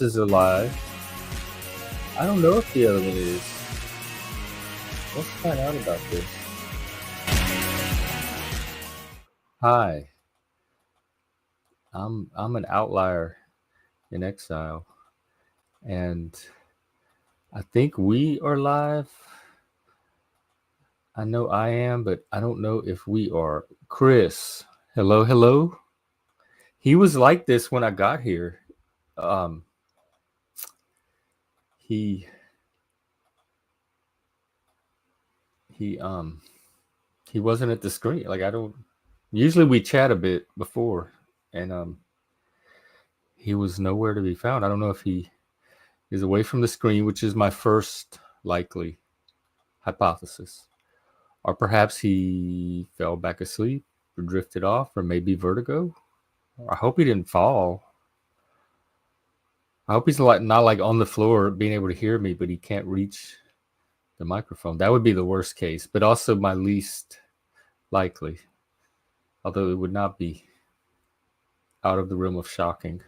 is alive. I don't know if the other one is. Let's find out about this. Hi, I'm an outlier in Exile, and I think we are live. I know I am, but I don't know if we are. Chris, hello, hello. He was like this when I got here. Um, he he um he wasn't at the screen. Like I don't. Usually we chat a bit before, and he was nowhere to be found. I don't know if he is away from the screen, which is my first likely hypothesis. Or perhaps he fell back asleep or drifted off, or maybe vertigo. I hope he didn't fall. I hope he's not like on the floor being able to hear me, but he can't reach the microphone. That would be the worst case, but also my least likely, although it would not be out of the realm of shocking.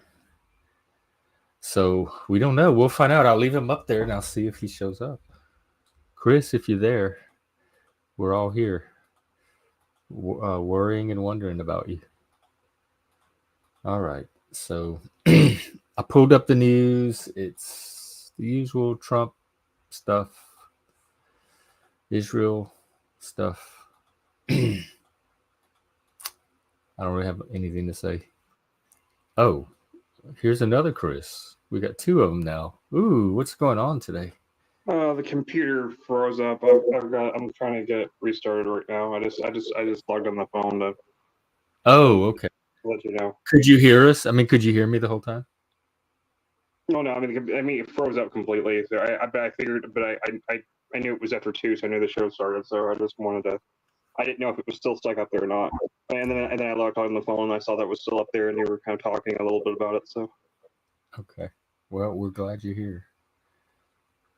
So we don't know. We'll find out. I'll leave him up there and I'll see if he shows up. Chris, if you're there, we're all here, worrying and wondering about you. All right. So I pulled up the news. It's the usual Trump stuff, Israel stuff. I don't really have anything to say. Oh, here's another Chris. We got two of them now. Ooh, what's going on today? The computer froze up. I'm trying to get it restarted right now. I just logged on the phone to. Oh, okay. Let you know. Could you hear us? I mean, could you hear me the whole time? No. I mean, it froze up completely. So I figured, but I knew it was after 2, so I knew the show started. So I just wanted to. I didn't know if it was still stuck up there or not. And then I logged on the phone and I saw that it was still up there, and you were kind of talking a little bit about it. So. Okay. Well, we're glad you're here.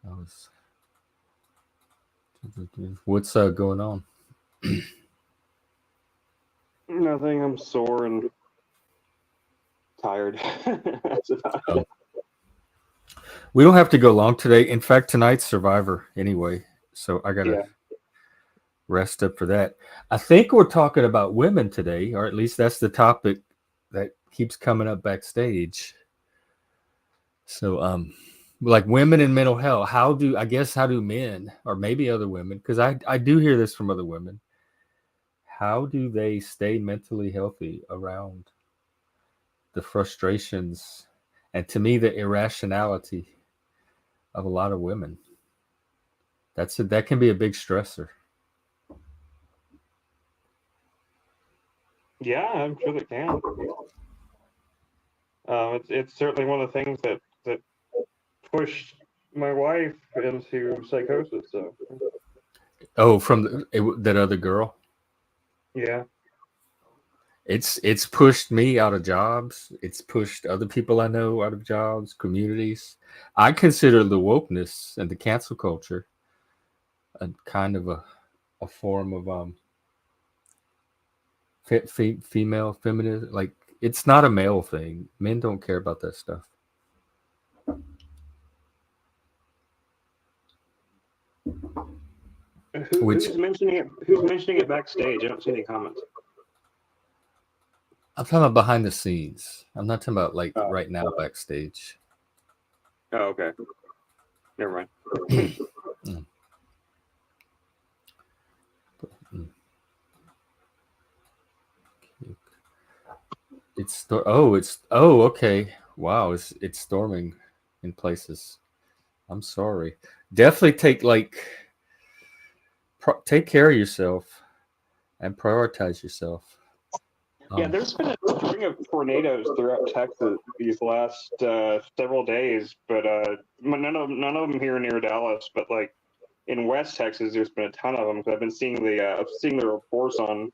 I was. What's going on? Nothing. I'm sore and tired. That's about it. We don't have to go long today. In fact, tonight's Survivor anyway, so I gotta rest up for that. I think we're talking about women today, or at least that's the topic that keeps coming up backstage. So, like women and mental health. How do men, or maybe other women, because I do hear this from other women. How do they stay mentally healthy around the frustrations and, to me, the irrationality of a lot of women? That can be a big stressor. Yeah, I'm sure they can. It's certainly one of the things that pushed my wife into psychosis. So. Oh, from that other girl. Yeah. It's pushed me out of jobs. It's pushed other people I know out of jobs, communities. I consider the wokeness and the cancel culture a kind of a form of female feminism. Like, it's not a male thing. Men don't care about that stuff. Who's mentioning it? Who's mentioning it backstage? I don't see any comments. I'm talking about behind the scenes. I'm not talking about like right now backstage. Oh, okay. Never mind. Okay. Wow, it's storming in places. I'm sorry. Definitely take care of yourself and prioritize yourself. Yeah, there's been a string of tornadoes throughout Texas these last several days, but none of them here near Dallas. But like in West Texas, there's been a ton of them. I've been seeing the reports on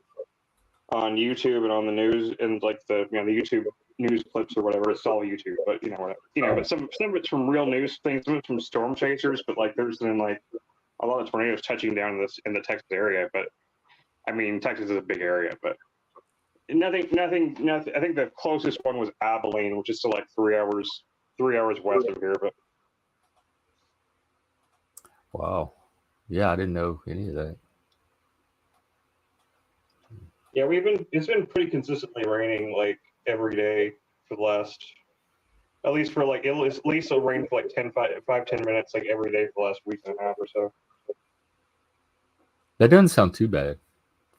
YouTube and on the news, and like the YouTube news clips or whatever. It's all YouTube, but but some of it's from real news things, some of it's from storm chasers. But like there's been like a lot of tornadoes touching down in the Texas area. But I mean, Texas is a big area, but nothing. I think the closest one was Abilene, which is still like 3 hours 3 hours west of here. But wow, yeah, I didn't know any of that. yeah, it's been pretty consistently raining like every day for the last, at least for like at least it'll rain for like 10 minutes like every day for the last week and a half or so. That doesn't sound too bad.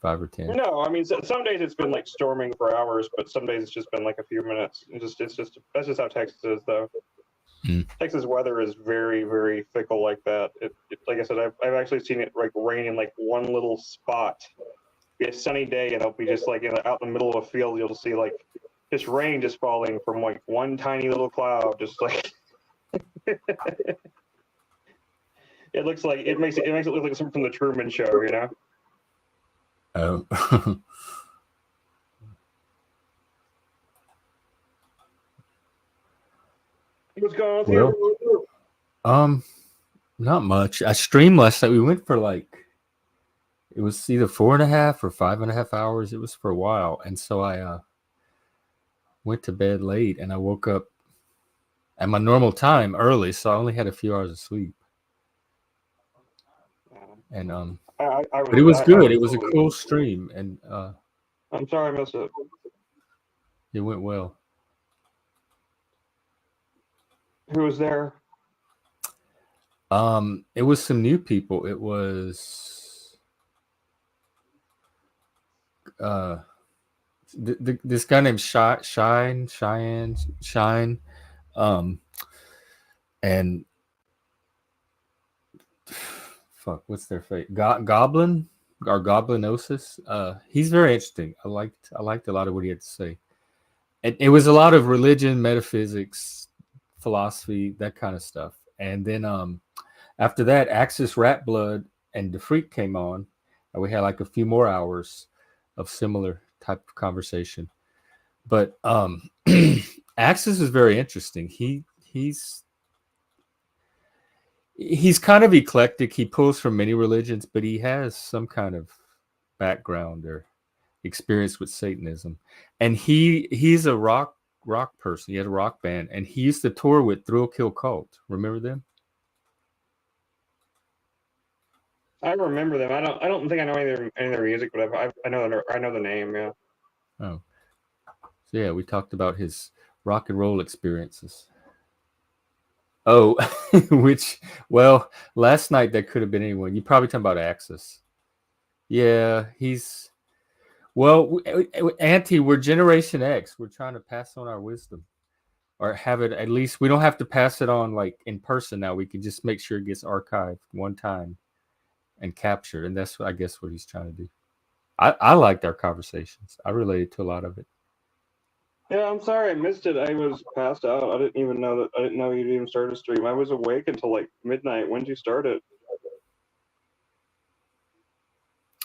5 or 10. No, I mean some days it's been like storming for hours, but some days it's just been like a few minutes. It's just that's just how Texas is, though. Texas weather is very, very fickle like that. Like I said, I've actually seen it like rain in like one little spot. Be a sunny day, and it'll be just like out in the middle of a field. You'll see like just rain just falling from like one tiny little cloud, just like it looks like it makes it look like something from the Truman Show, you know. Oh. What's going on with you? Not much. I streamed last night. We went for like, it was either 4.5 or 5.5 hours. It was for a while, and so I went to bed late, and I woke up at my normal time early, so I only had a few hours of sleep. And but it was good. It was a cool stream, and I'm sorry I missed it. It went well. Who was there? It was some new people. It was this guy named Shine, and fuck, what's their fate? Goblin or Goblinosis. He's very interesting. I liked a lot of what he had to say. And it was a lot of religion, metaphysics, philosophy, that kind of stuff. And then after that, Axis Rat Blood and DeFreak came on, and we had like a few more hours of similar type of conversation. But Axis is very interesting. He's kind of eclectic. He pulls from many religions, but he has some kind of background or experience with Satanism. And he's a rock person. He had a rock band, and he used to tour with Thrill Kill Cult. Remember them? I remember them. I don't think I know any of their music, but I know the name. Yeah. Oh, so yeah, we talked about his rock and roll experiences. Oh, last night that could have been anyone. You probably talking about Axis. Yeah, Auntie, we're Generation X. We're trying to pass on our wisdom, or have it at least. We don't have to pass it on like in person now. We can just make sure it gets archived one time and captured, and that's I guess what he's trying to do. I liked our conversations. I related to a lot of it. Yeah, I'm sorry I missed it. I was passed out. I didn't know you'd even started a stream. I was awake until like midnight. When did you start it?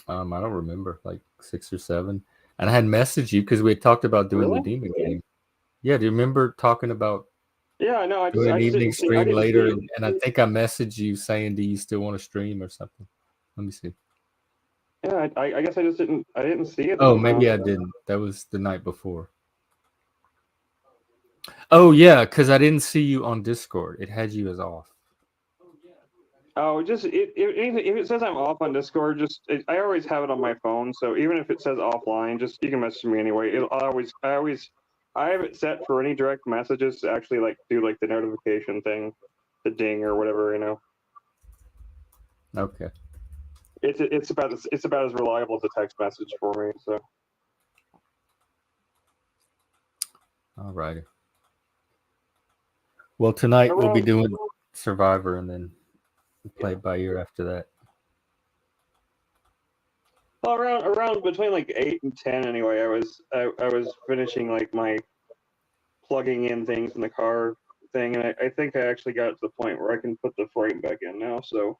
I don't remember, like 6 or 7. And I had messaged you because we had talked about doing the demon game. Yeah, do you remember talking about? Yeah, I know. Doing an evening stream later, and I think I messaged you saying, "Do you still want to stream or something?" Let me see. Yeah, I guess I just didn't. I didn't see it. Oh, maybe I didn't. That was the night before. Oh yeah, because I didn't see you on Discord. It had you as off. Oh, just if it says I'm off on Discord, I always have it on my phone. So even if it says offline, just you can message me anyway. I have it set for any direct messages to actually like do like the notification thing, the ding or whatever, you know. Okay. It's about as reliable as a text message for me. So. All righty. Well, tonight we'll be doing Survivor and then play it by ear after that. Well, around between like 8 and 10 anyway. I was finishing like my plugging in things in the car thing, and I think I actually got to the point where I can put the frame back in now. So.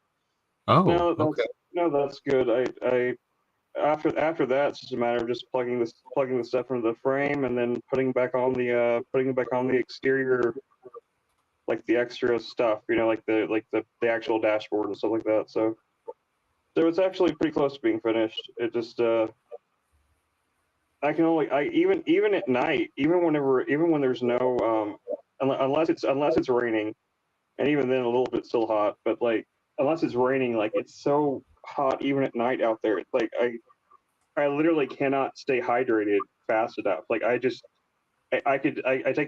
Oh. Okay. No, that's good. I after that, it's just a matter of just plugging the stuff into the frame and then putting back on the exterior, like the extra stuff, you know, like the actual dashboard and stuff like that. So it's actually pretty close to being finished. It just I can only even at night, even when there's no unless it's raining, and even then a little bit still hot. But like unless it's raining, like it's so hot even at night out there. It's like I literally cannot stay hydrated fast enough. Like I take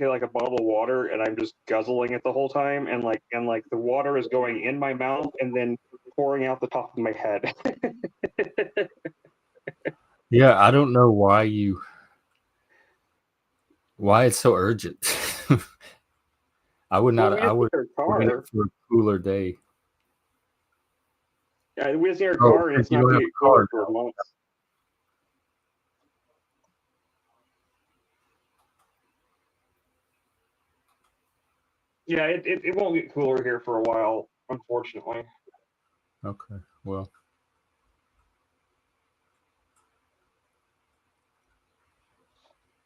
like a bottle of water and I'm just guzzling it the whole time, and like the water is going in my mouth and then pouring out the top of my head. Yeah, I don't know why it's so urgent. I would not. I would wait for a cooler day. Yeah, we just need our car, and it's not going to get cooler for months. Yeah, it won't get cooler here for a while, unfortunately. Okay, well.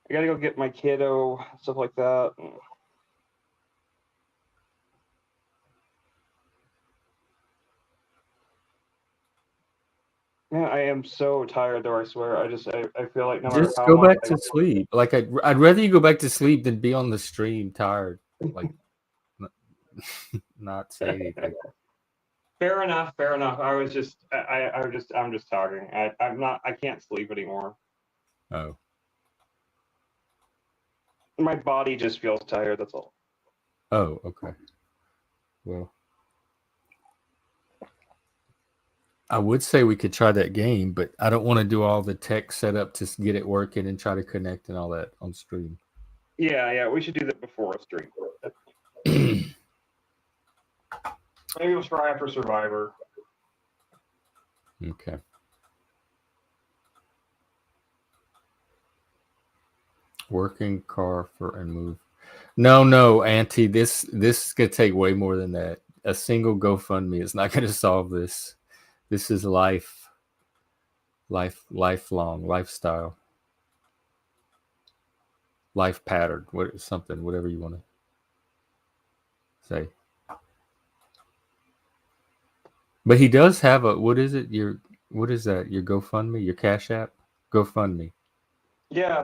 I gotta go get my kiddo, stuff like that. Yeah, I am so tired though, I swear. I feel like no matter Just how go much back to sleep. Like I'd rather you go back to sleep than be on the stream tired. Like not say anything. Fair enough. I'm just talking. I can't sleep anymore. Oh. My body just feels tired, that's all. Oh, okay. Well, I would say we could try that game, but I don't want to do all the tech setup to get it working and try to connect and all that on stream. Yeah, we should do that before a stream. Maybe we'll try after Survivor. Okay. Working car for and move. No, Auntie. This is gonna take way more than that. A single GoFundMe is not gonna solve this. This is lifelong lifestyle, life pattern. Whatever you want to say. But he does have a. What is it? What is that? Your GoFundMe? Your Cash App? GoFundMe. Yeah.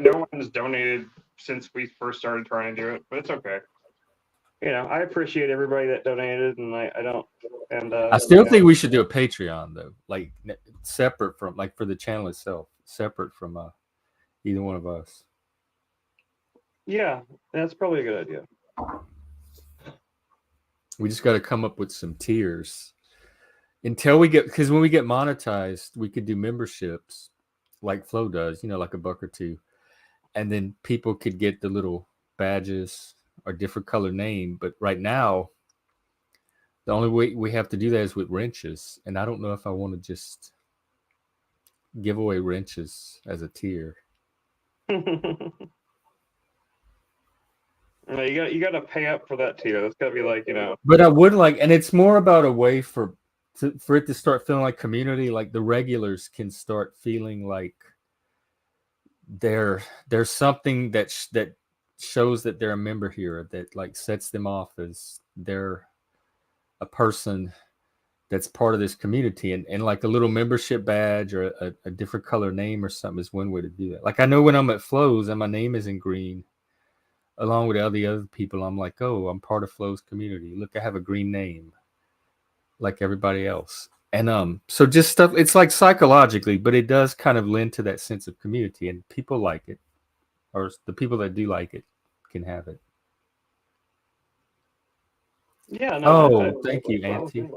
No one's donated since we first started trying to do it, but it's okay. You know, I appreciate everybody that donated, and I don't. And I still think we should do a Patreon though, like separate from like for the channel itself, separate from either one of us. Yeah, that's probably a good idea. We just got to come up with some tiers until we get, because when we get monetized, we could do memberships like Flo does, like $1 or $2, and then people could get the little badges or different color name. But right now, the only way we have to do that is with wrenches, and I don't know if I want to just give away wrenches as a tier. You got to pay up for that tier. That's got to be like, But I would like, and it's more about a way for it to start feeling like community. Like the regulars can start feeling like there's something that shows that they're a member here, that like sets them off as they're a person that's part of this community, and like a little membership badge or a different color name or something is one way to do that. Like I know when I'm at Flo's and my name is in green, along with all the other people, I'm like, oh, I'm part of Flo's community. Look, I have a green name like everybody else. And so just stuff, it's like psychologically, but it does kind of lend to that sense of community, and people like it, or the people that do like it can have it. Yeah. No, thank you, Auntie.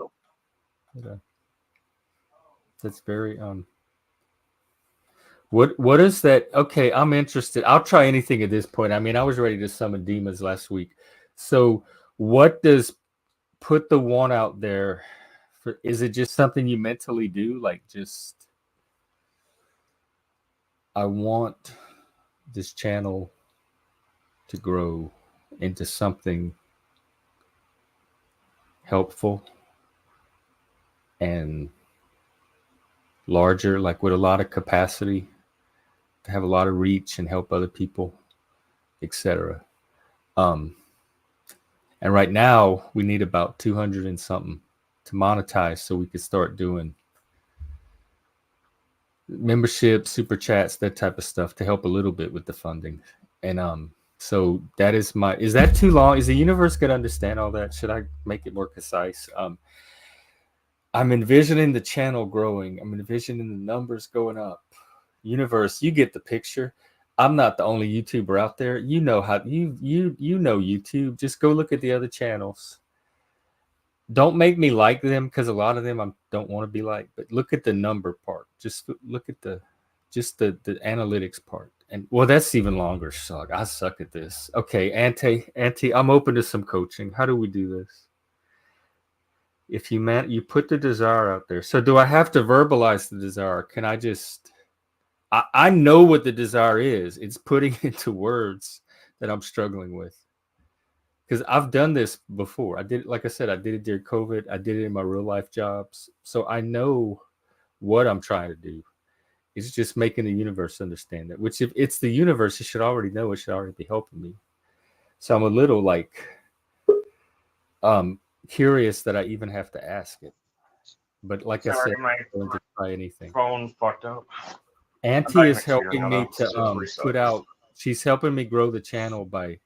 That's very what is that? Okay, I'm interested. I'll try anything at this point. I mean, I was ready to summon demons last week. So what does put the one out there for? Is it just something you mentally do? Like just, I want this channel to grow into something helpful and larger, like with a lot of capacity to have a lot of reach and help other people, etc. And right now we need about 200 and something to monetize, so we could start doing memberships, super chats, that type of stuff to help a little bit with the funding. And So that is my. Is that too long? Is the universe going to understand all that? Should I make it more concise? I'm envisioning the channel growing. I'm envisioning the numbers going up. Universe, you get the picture. I'm not the only YouTuber out there. You know how you know YouTube. Just go look at the other channels. Don't make me like them because a lot of them I don't want to be like. But look at the number part. Just look at the analytics part. And well, that's even longer. Suck. I suck at this. Okay, Auntie, I'm open to some coaching. How do we do this? If you put the desire out there. So do I have to verbalize the desire? Can I just I know what the desire is. It's putting into words that I'm struggling with. Because I've done this before. I did, like I said, I did it during COVID. I did it in my real life jobs. So I know what I'm trying to do. It's just making the universe understand that. Which, if it's the universe, it should already know. It should already be helping me. So I'm a little like curious that I even have to ask it. But like I said, I'm willing to try anything. Phone fucked up. Auntie is helping me to put out. She's helping me grow the channel by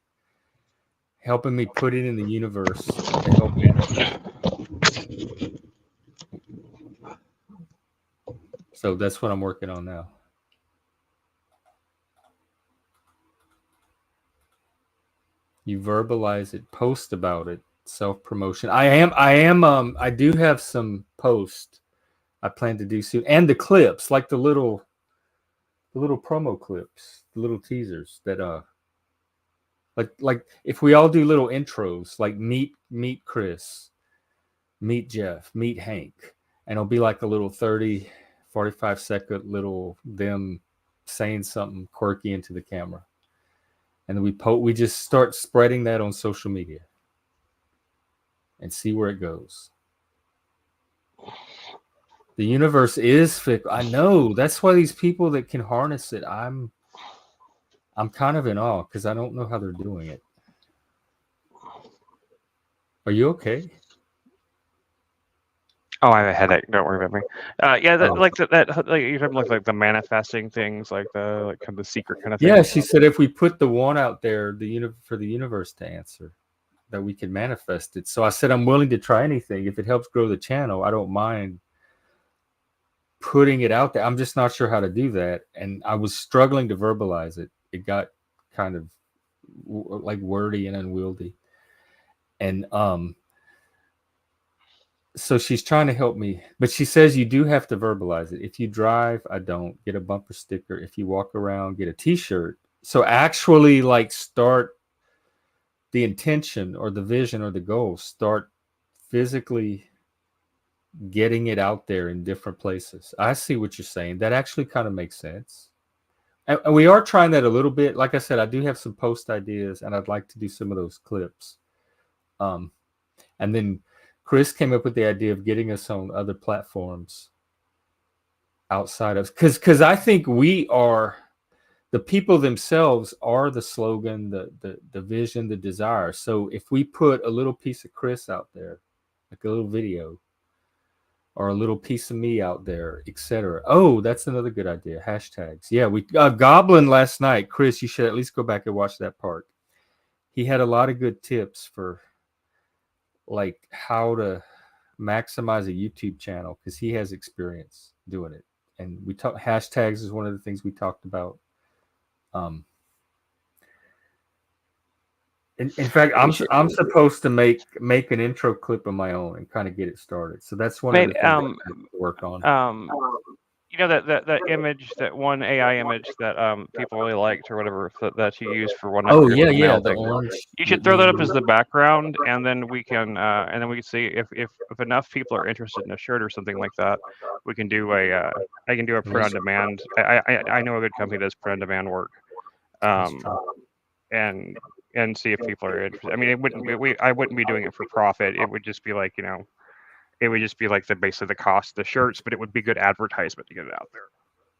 helping me put it in the universe to help me. So that's what I'm working on now. You verbalize it, post about it, self-promotion. I do have some posts I plan to do soon. And the clips, like the little promo clips, the little teasers that like if we all do little intros, like meet Chris, meet Jeff, meet Hank, and it'll be like a little 30, 45-second little them saying something quirky into the camera. And then we just start spreading that on social media and see where it goes. The universe is fickle. I know. That's why these people that can harness it, I'm kind of in awe because I don't know how they're doing it. Are you okay? Oh, I have a headache. Don't worry about me. Yeah, like you're talking like the manifesting things, like kind of the secret kind of thing. Yeah, she said if we put the one out there, for the universe to answer, that we can manifest it. So I said I'm willing to try anything if it helps grow the channel. I don't mind putting it out there. I'm just not sure how to do that, and I was struggling to verbalize it. It got kind of like wordy and unwieldy, and so she's trying to help me, but she says you do have to verbalize it. If you drive, I don't get a bumper sticker. If you walk around, get a t-shirt. So actually like start the intention or the vision or the goal, start physically getting it out there in different places. I see what you're saying. That actually kind of makes sense. And we are trying that a little bit. Like I said, I do have some post ideas and I'd like to do some of those clips. And then Chris came up with the idea of getting us on other platforms outside of, because I think we are, the people themselves are the slogan, the vision, the desire. So if we put a little piece of Chris out there, like a little video, or a little piece of me out there, etc. Oh, that's another good idea. Hashtags. Yeah, we Goblin last night. Chris, you should at least go back and watch that part. He had a lot of good tips for like how to maximize a YouTube channel because he has experience doing it. And we talk hashtags is one of the things we talked about. In fact, I'm supposed to make an intro clip of my own and kind of get it started. So that's one of the things I have to work on. You know that image, that one AI image that people really liked or whatever that you use for one. Oh yeah, the orange. You should throw that up as the background, and then we can see if enough people are interested in a shirt or something like that. We can do I can do a print on demand. I know a good company that does print on demand work, and see if people are interested. I mean, I wouldn't be doing it for profit. It would just be like, it would just be like the base of the cost of the shirts, but it would be good advertisement to get it out there.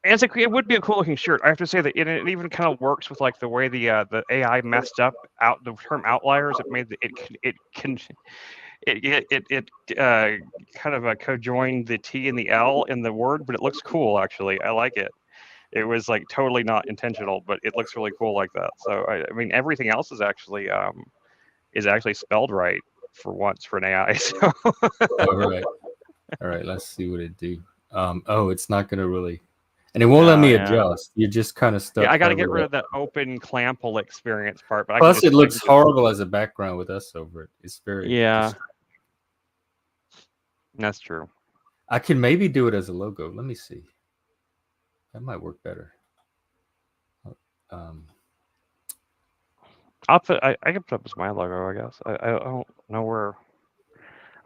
And it would be a cool looking shirt. I have to say that it even kind of works with like the way the AI messed up out the term outliers. It made it kind of cojoined the T and the L in the word, but it looks cool actually. I like it. It was like totally not intentional, but it looks really cool like that. So I mean, everything else is actually spelled right for once for an AI. So All right. Let's see what it do. Oh, it's not gonna really, and it won't let me adjust. You're just kind of stuck. Yeah, I got to get rid of that open clample experience part. But plus, it looks horrible as a background with us over it. It's very That's true. I can maybe do it as a logo. Let me see. That might work better. I can put up as my logo, I guess. I don't know where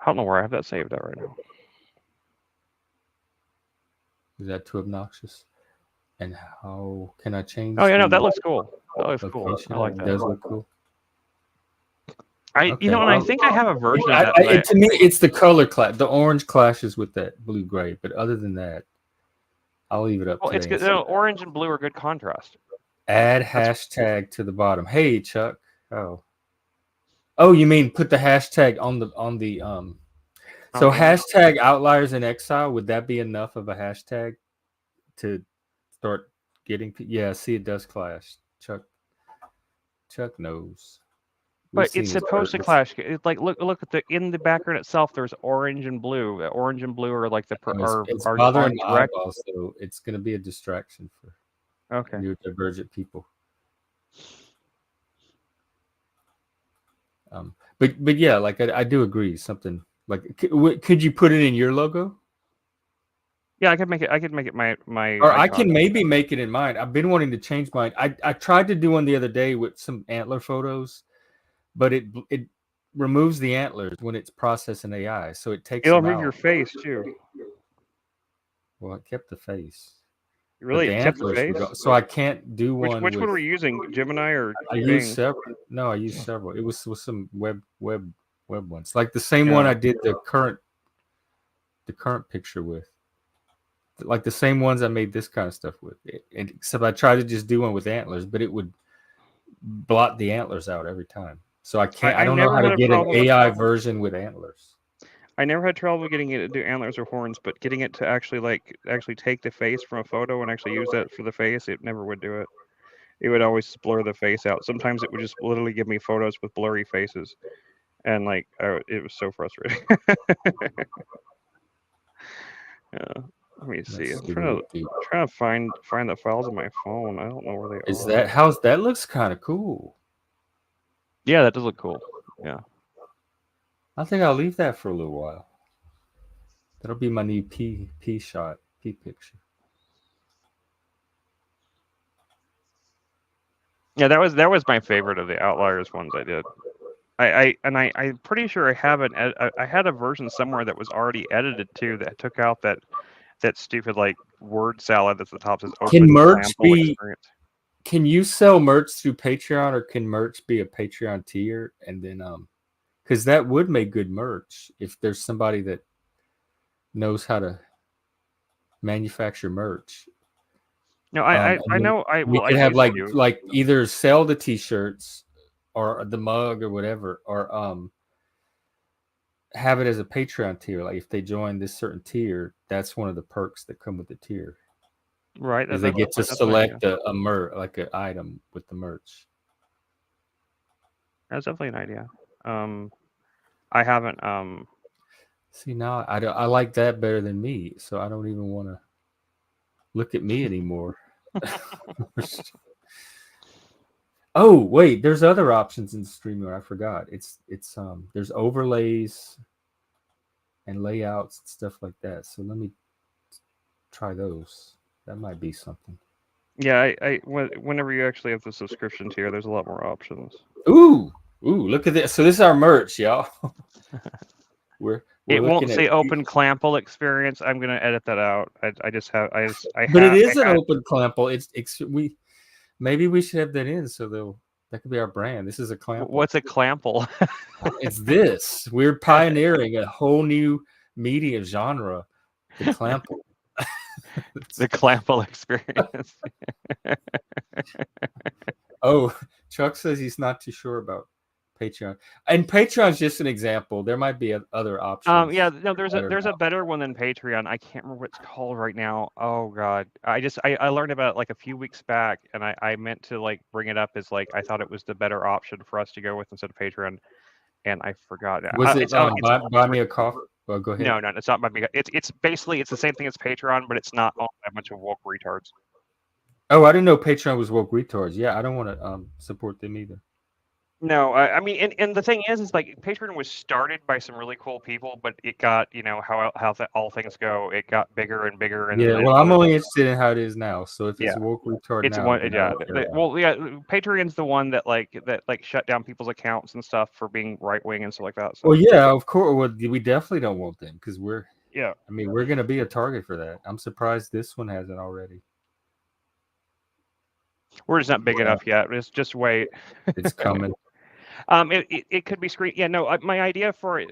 I have that saved at right now. Is that too obnoxious? And how can I change? Oh yeah, no, that looks cool. That looks cool. I like that. It does look cool. I think I have a version of that. To me, it's the color clash. The orange clashes with that blue gray, but other than that, I'll leave it up. Well, it's good. Orange and blue are good contrast. Add hashtag to the bottom. Hey, Chuck. Oh, you mean put the hashtag on the So hashtag Outliers in Exile, would that be enough of a hashtag to start getting? Yeah, see, it does clash. Chuck knows. But it's supposed to clash. It's like look at in the background itself. There's orange and blue. Orange and blue are like it's bothering the eyeballs, so it's going to be a distraction for neurodivergent people. But yeah, like I do agree. Something like could you put it in your logo? Yeah, I could make it my. Or icon. I can maybe make it in mine. I've been wanting to change mine. I tried to do one the other day with some antler photos, but it removes the antlers when it's processing AI, so it takes. It'll remove your face too. Well, it kept the face. Really, it kept the face. So I can't do one. Which one were you using, Gemini or? I used several. No, I used several. It was some web ones, like the same one I did the current picture with. Like the same ones I made this kind of stuff with, except I tried to just do one with antlers, but it would blot the antlers out every time. So I can't. I don't know how to get an AI version with antlers. I never had trouble getting it to do antlers or horns, but getting it to actually take the face from a photo and actually use that for the face, it never would do it. It would always blur the face out. Sometimes it would just literally give me photos with blurry faces, and it was so frustrating. Let me see. I'm trying to find the files on my phone. I don't know where they are. Is that how's that looks kind of cool? Yeah, that does look cool. Yeah. I think I'll leave that for a little while. That'll be my new P shot, P picture. Yeah, that was my favorite of the Outliers ones I did. I'm pretty sure I had a version somewhere that was already edited too that took out that stupid word salad that's the top says open. Can merch be experience. Can you sell merch through Patreon, or can merch be a Patreon tier? And then because that would make good merch if there's somebody that knows how to manufacture merch. No, I know. We could have like either sell the t-shirts or the mug or whatever, or have it as a Patreon tier. Like if they join this certain tier, that's one of the perks that come with the tier. Right. Is they get to select a like an item with the merch. That's definitely an idea. I haven't. See, now I like that better than me, so I don't even want to look at me anymore. Oh wait, there's other options in StreamYard. I forgot. It's there's overlays and layouts and stuff like that. So let me try those. That might be something. Yeah, whenever you actually have the subscription tier, there's a lot more options. Ooh, look at this. So this is our merch, y'all. It won't say open clample experience. I'm gonna edit that out. But it is an open clample. Maybe we should have that in so that could be our brand. This is a clample. What's a clample? It's this. We're pioneering a whole new media genre. The clample. The clample experience. Oh, Chuck says he's not too sure about Patreon. And Patreon's just an example. There might be other options. Yeah, no, there's a better one than Patreon. I can't remember what it's called right now. Oh God, I learned about it like a few weeks back, and I meant to like bring it up as like I thought it was the better option for us to go with instead of Patreon, and I forgot. Was it buy me a coffee? Well, go ahead. No, it's not buy me. It's basically the same thing as Patreon, but it's not all that much of woke retards. Oh, I didn't know Patreon was woke retards. Yeah, I don't want to support them either. No, I mean, and the thing is like Patreon was started by some really cool people, but it got, how all things go, it got bigger and bigger. And yeah, well, I'm only interested in how it is now. So if it's woke retard it's now, one, Patreon's the one that shut down people's accounts and stuff for being right wing and stuff like that. So. Well, yeah, of course. Well, we definitely don't want them because we're going to be a target for that. I'm surprised this one hasn't already. We're just not big enough yet. Just wait. It's coming. It could be screen. Yeah, no. My idea for it,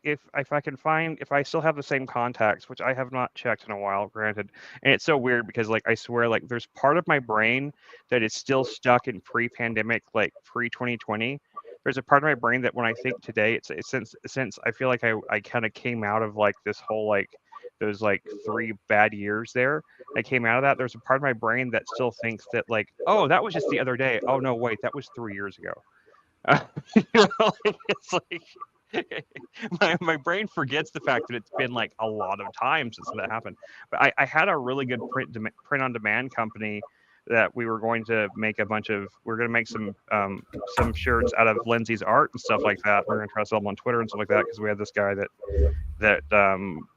if I can find, if I still have the same contacts, which I have not checked in a while, granted, and it's so weird because like I swear, like there's part of my brain that is still stuck in pre-pandemic, like pre-2020. There's a part of my brain that when I think today, it's since I feel like I kind of came out of like this whole like those like 3 bad years there. I came out of that. There's a part of my brain that still thinks that like, oh, that was just the other day. Oh no, wait, that was 3 years ago. It's like my brain forgets the fact that it's been like a lot of time since that happened. But I had a really good print on demand company that we were going to make we're going to make some shirts out of Lindsay's art and stuff like that. We're going to try to sell them on Twitter and stuff like that because we had this guy that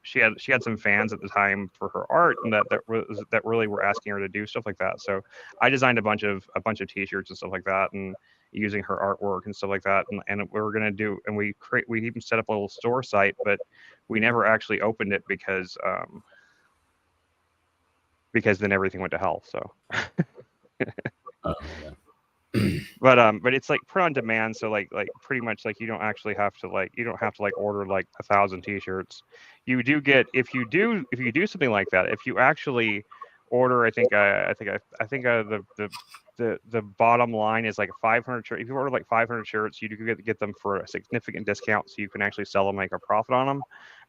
she had some fans at the time for her art and that really were asking her to do stuff like that. So I designed a bunch of t-shirts and stuff like that and using her artwork and stuff like that. And we were going to do, and we even set up a little store site, but we never actually opened it because then everything went to hell. So, but it's like print on demand. So like pretty much like you don't have to order like 1,000 t-shirts. You do get, if you do something like that, if you actually order, I think the bottom line is like 500 shirts. If you order like 500 shirts, you do get them for a significant discount, so you can actually sell them, make a profit on them.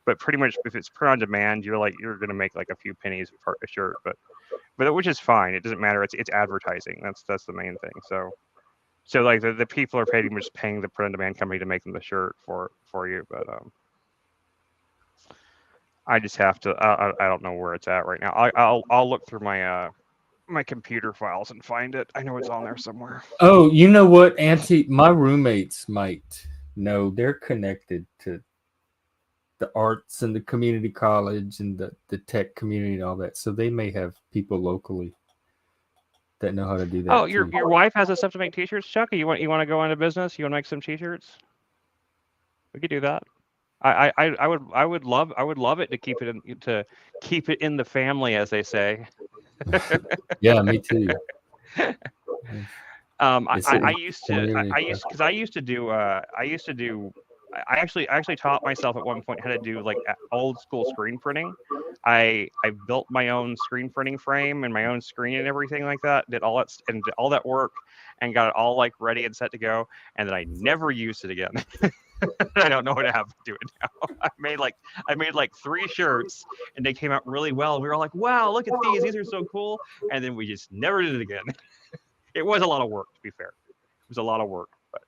But pretty much, if it's print on demand, you're going to make like a few pennies per shirt, but which is fine. It doesn't matter. It's advertising. That's the main thing. So like the people are just paying the print on demand company to make them the shirt for you. But I just have to. I don't know where it's at right now. I'll look through my computer files and find it. I know it's on there somewhere. Oh, you know what, Auntie? My roommates might know. They're connected to the arts and the community college and the tech community and all that. So they may have people locally that know how to do that. Oh, your wife has the stuff to make t-shirts, Chuck? You want to go into business? You want to make some t-shirts? We could do that. I would love it to keep it in the family, as they say. Yeah, me too. I actually taught myself at one point how to do like old school screen printing. I built my own screen printing frame and my own screen and everything like that. Did all that work and got it all like ready and set to go. And then I never used it again. I don't know what to have to do it now. I made like 3 shirts and they came out really well. We were like, wow, look at these. These are so cool. And then we just never did it again. It was a lot of work, to be fair. It was a lot of work. But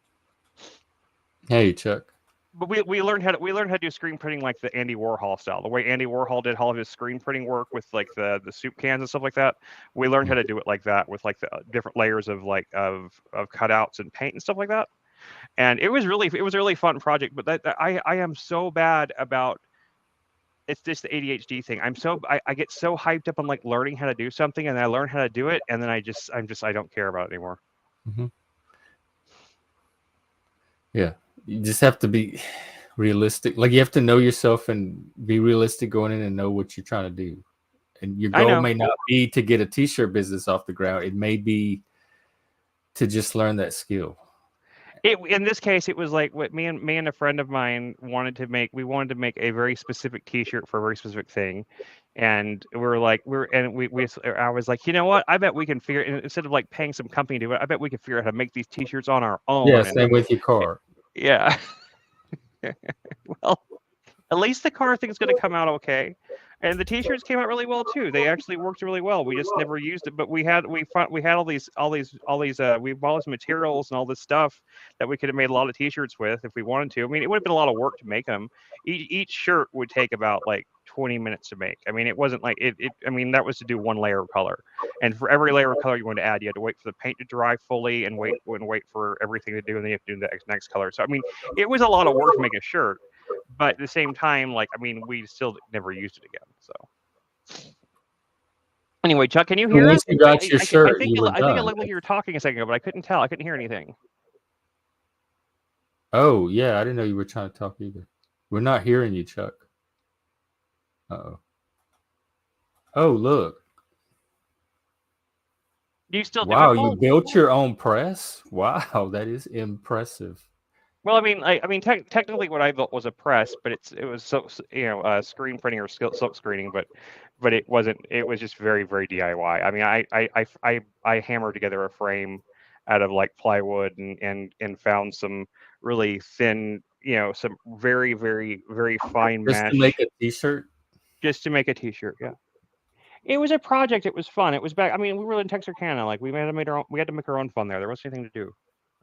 hey, Chuck. But we learned how to do screen printing like the Andy Warhol style. The way Andy Warhol did all of his screen printing work with like the soup cans and stuff like that. We learned how to do it like that with like the different layers of cutouts and paint and stuff like that. And it was a really fun project, but I am so bad about, it's just the ADHD thing. I get so hyped up on like learning how to do something, and then I learn how to do it, and then I don't care about it anymore. Mm-hmm. Yeah, you just have to be realistic. Like you have to know yourself and be realistic going in and know what you're trying to do. And your goal may not be to get a t-shirt business off the ground. It may be to just learn that skill. In this case, it was like what me and a friend of mine wanted to make. We wanted to make a very specific t-shirt for a very specific thing, And I was like, you know what? I bet we can figure instead of like paying some company to do it. I bet we can figure out how to make these T-shirts on our own. Yeah, same with your car. Yeah. Well, at least the car thing's going to come out okay. And the T-shirts came out really well too. They actually worked really well. We just never used it, but we had all these we bought all these materials and all this stuff that we could have made a lot of T-shirts with if we wanted to. I mean, it would have been a lot of work to make them. Each shirt would take about like 20 minutes to make. I mean, it wasn't like it. I mean, that was to do one layer of color, and for every layer of color you wanted to add, you had to wait for the paint to dry fully and wait for everything to do, and then you have to do the next color. So I mean, it was a lot of work to make a shirt. But at the same time, like, I mean, we still never used it again. So anyway, Chuck, can you hear us? Once you got your shirt, I think it looked like you were talking a second ago, but I couldn't tell. I couldn't hear anything. Oh, yeah. I didn't know you were trying to talk either. We're not hearing you, Chuck. Uh-oh. Oh, look. Do you still wow, do it, you built your own press? Wow, that is impressive. Well, I mean, technically, what I built was a press, but it was screen printing or silk screening, but it wasn't. It was just very, very DIY. I mean, I hammered together a frame out of like plywood and found some really thin, some very, very, very fine mesh. Just to make a T-shirt. Just to make a T-shirt, yeah. It was a project. It was fun. It was back. I mean, we were in Texarkana. Like we had to make our own fun there. There wasn't anything to do.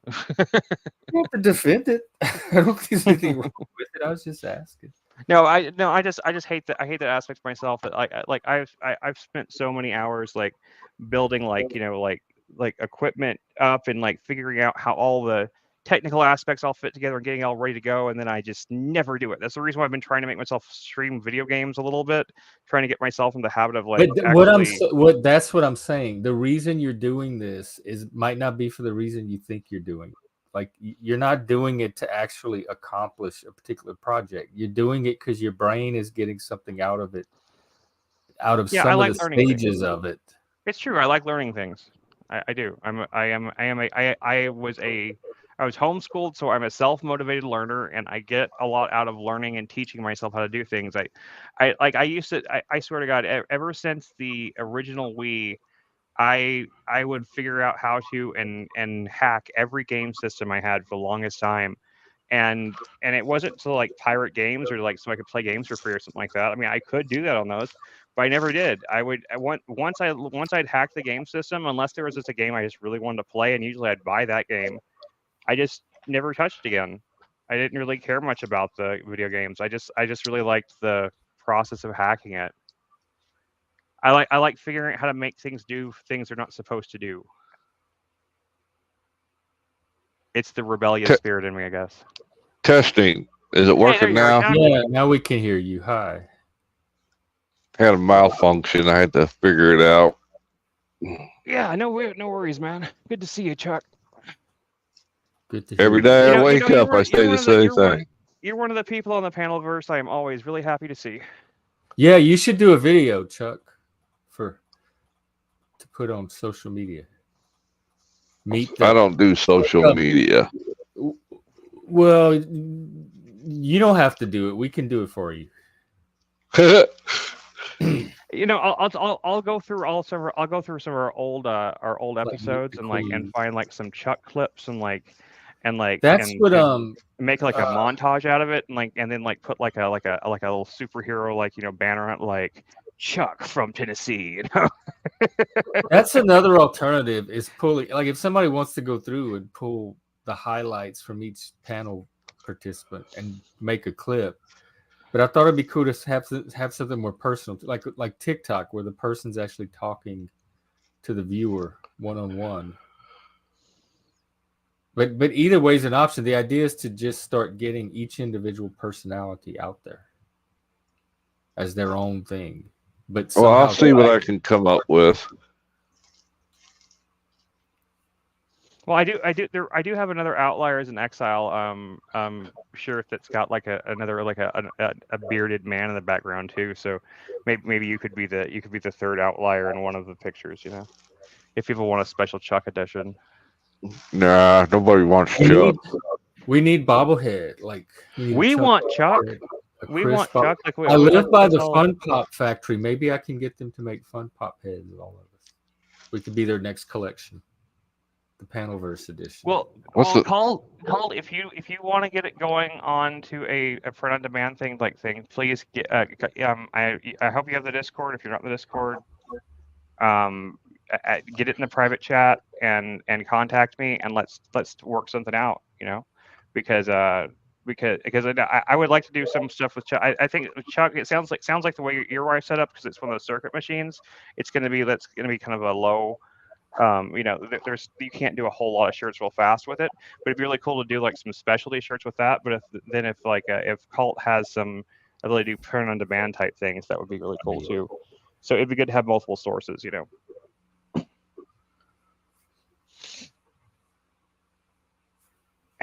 You have to defend it. I don't think there's anything wrong with it. I was just asking. I just hate that. I hate that aspect myself. That I've spent so many hours like building like equipment up and like figuring out how all the technical aspects all fit together and getting all ready to go, and then I just never do it. That's the reason why I've been trying to make myself stream video games a little bit, trying to get myself in the habit of like. That's what I'm saying. The reason you're doing this might not be for the reason you think you're doing it. Like you're not doing it to actually accomplish a particular project. You're doing it because your brain is getting something out of it, some of the stages of it. It's true. I like learning things. I do. I was homeschooled, so I'm a self-motivated learner, and I get a lot out of learning and teaching myself how to do things. I swear to God, ever since the original Wii, I would figure out how to and hack every game system I had for the longest time, and it wasn't to like pirate games or like so I could play games for free or something like that. I mean, I could do that on those, but I never did. Once I'd hacked the game system, unless there was just a game I just really wanted to play, and usually I'd buy that game. I just never touched it again. I didn't really care much about the video games. I just really liked the process of hacking it. I like figuring out how to make things do things they're not supposed to do. It's the rebellious spirit in me, I guess. Testing. Is it working now? Yeah, now we can hear you. Hi. Had a malfunction. I had to figure it out. Yeah, no worries, man. Good to see you, Chuck. Good to hear Every day I wake up, I say the same thing. You're one of the people on the panelverse I am always really happy to see. Yeah, you should do a video, Chuck, to put on social media. I don't do social media. Well, you don't have to do it. We can do it for you. I'll go through some of our old episodes and find like some Chuck clips and make like a montage out of it and then like put a little superhero banner on like Chuck from Tennessee. That's another alternative is pulling, like if somebody wants to go through and pull the highlights from each panel participant and make a clip. But I thought it'd be cool to have something more personal, like TikTok, where the person's actually talking to the viewer one-on-one. But either way is an option. The idea is to just start getting each individual personality out there as their own thing. But I'll see what I can come up with. Well, I do have another Outliers and Exile shirt that's got like a bearded man in the background too. So maybe you could be the third outlier in one of the pictures, if people want a special Chuck edition. Nah, nobody wants Chuck. We need bobblehead. We want Chuck. A We want Chuck. Like I live by the Fun Pop factory. Maybe I can get them to make Fun Pop heads of all of us. We could be their next collection, the Panelverse edition. Well, call if you want to get it going on to a print on demand thing, please get. I hope you have the Discord. If you're not in the Discord, get it in the private chat and contact me, and let's work something out. Because I would like to do some stuff with Chuck. I think Chuck, it sounds like the way your wife set up, because it's one of those circuit machines. That's going to be kind of a low. You can't do a whole lot of shirts real fast with it, but it'd be really cool to do like some specialty shirts with that. But if Cult has some ability to do print on demand type things, that would be really cool too. So it'd be good to have multiple sources,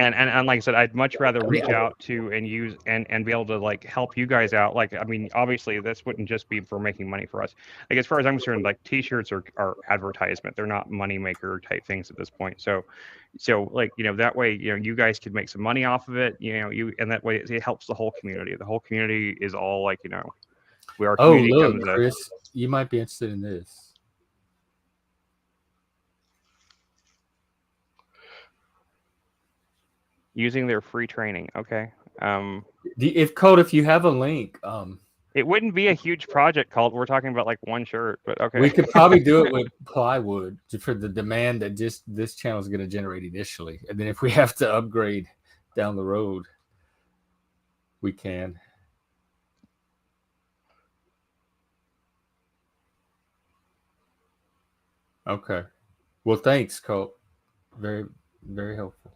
And like I said, I'd much rather reach out to and use and be able to like help you guys out. Like, I mean, obviously this wouldn't just be for making money for us. Like, as far as I'm concerned, like T-shirts are advertisement. They're not money maker type things at this point. So like, that way, you guys could make some money off of it, and that way it helps the whole community. The whole community is all like, where our community comes up. Chris, you might be interested in this. Using their free training. Okay. If you have a link, it wouldn't be a huge project called. We're talking about like one shirt, but okay. We could probably do it with plywood for the demand that just this channel is going to generate initially. And then if we have to upgrade down the road, we can. Okay. Well, thanks, Colt. Very, very helpful.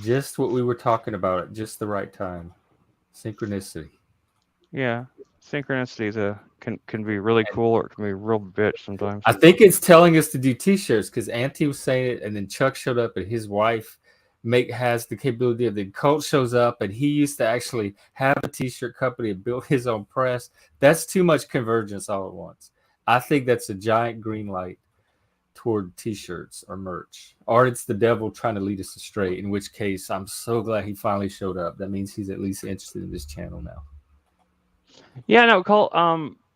Just what we were talking about at just the right time. Synchronicity. Yeah. Synchronicity can be really cool, or it can be a real bitch sometimes. I think it's telling us to do T-shirts because Auntie was saying it, and then Chuck showed up, and his wife has the capability of the Cult shows up, and he used to actually have a T-shirt company and build his own press. That's too much convergence all at once. I think that's a giant green light toward T-shirts or merch, or it's the devil trying to lead us astray, in which case I'm so glad he finally showed up. That means he's at least interested in this channel now. Yeah, no, Cole,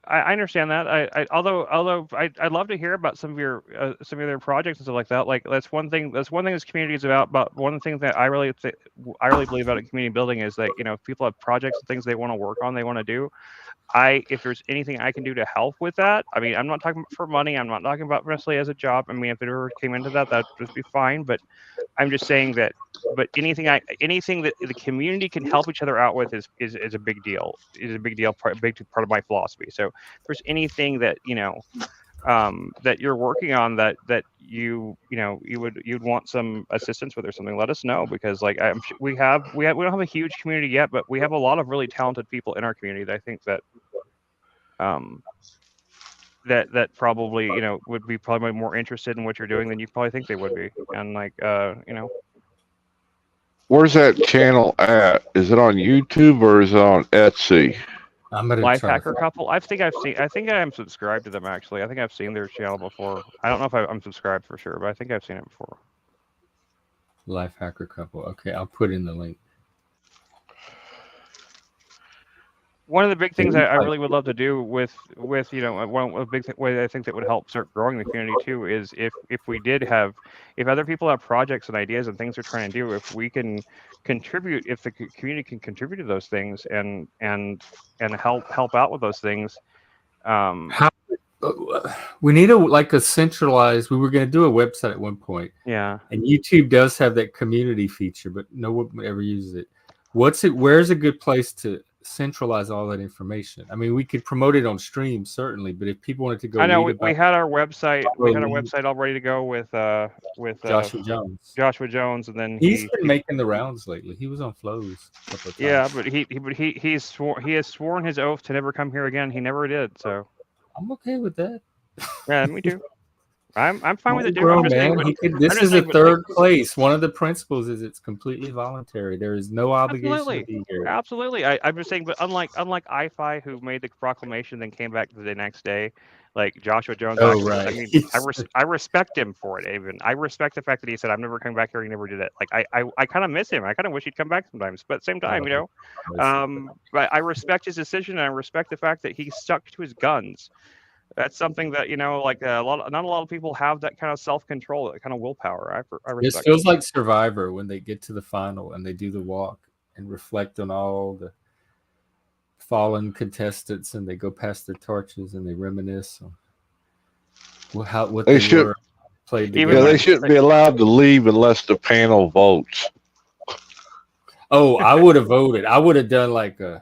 I understand that. Although I'd love to hear about some of their projects and stuff like that. Like, that's one thing this community is about. But one of the things that I really believe about community building is that, if people have projects and things they want to work on, they want to do. If there's anything I can do to help with that, I mean, I'm not talking for money. I'm not talking about necessarily as a job. I mean, if it ever came into that, that'd just be fine. But I'm just saying that. But anything that the community can help each other out with is a big deal. Is a big deal. A big part of my philosophy. So if there's anything that that you're working on that you'd want some assistance with or something, let us know, because like we don't have a huge community yet, but we have a lot of really talented people in our community that I think that that probably would be probably more interested in what you're doing than you probably think they would be. And like where's that channel at? Is it on YouTube or is it on Etsy? Life Hacker Couple. I think I am subscribed to them, actually. I think I've seen their channel before. I don't know if I'm subscribed for sure, but I think I've seen it before. Life Hacker Couple. Okay, I'll put in the link. One of the big things I really would love to do with one big way I think that would help start growing the community too is if other people have projects and ideas and things they're trying to do, if we can contribute, if the community can contribute to those things and help out with those things. We need a centralized. We were going to do a website at one point. Yeah. And YouTube does have that community feature, but no one ever uses it. Where's a good place to centralize all that information? I mean, we could promote it on stream certainly, but if people wanted to go, I know we had our website. We had our website all ready to go with Joshua Jones, and then he's been making the rounds lately. He was on Flows a couple of times. Yeah, but he has sworn his oath to never come here again. He never did. So I'm okay with that. Yeah, me too. I'm fine with it. This is a third place. One of the principles is it's completely voluntary. There is no obligation to be here. Absolutely. I'm just saying, but unlike IFI, who made the proclamation then came back the next day, Like Joshua Jones. Oh, Actually, right. I mean, I respect him for it. Even I respect the fact that he said, "I'm never coming back here." He never did it. Like I kind of miss him. I kind of wish he'd come back sometimes. But at the same time, but I respect his decision, and I respect the fact that he stuck to his guns. That's something that like not a lot of people have that kind of self-control, that kind of willpower. I This respect. feels like Survivor when they get to the final and they do the walk and reflect on all the fallen contestants, and they go past their torches and they reminisce on what they were played together. Yeah, they shouldn't be allowed to leave unless the panel votes. Oh, I would have voted. I would have done like an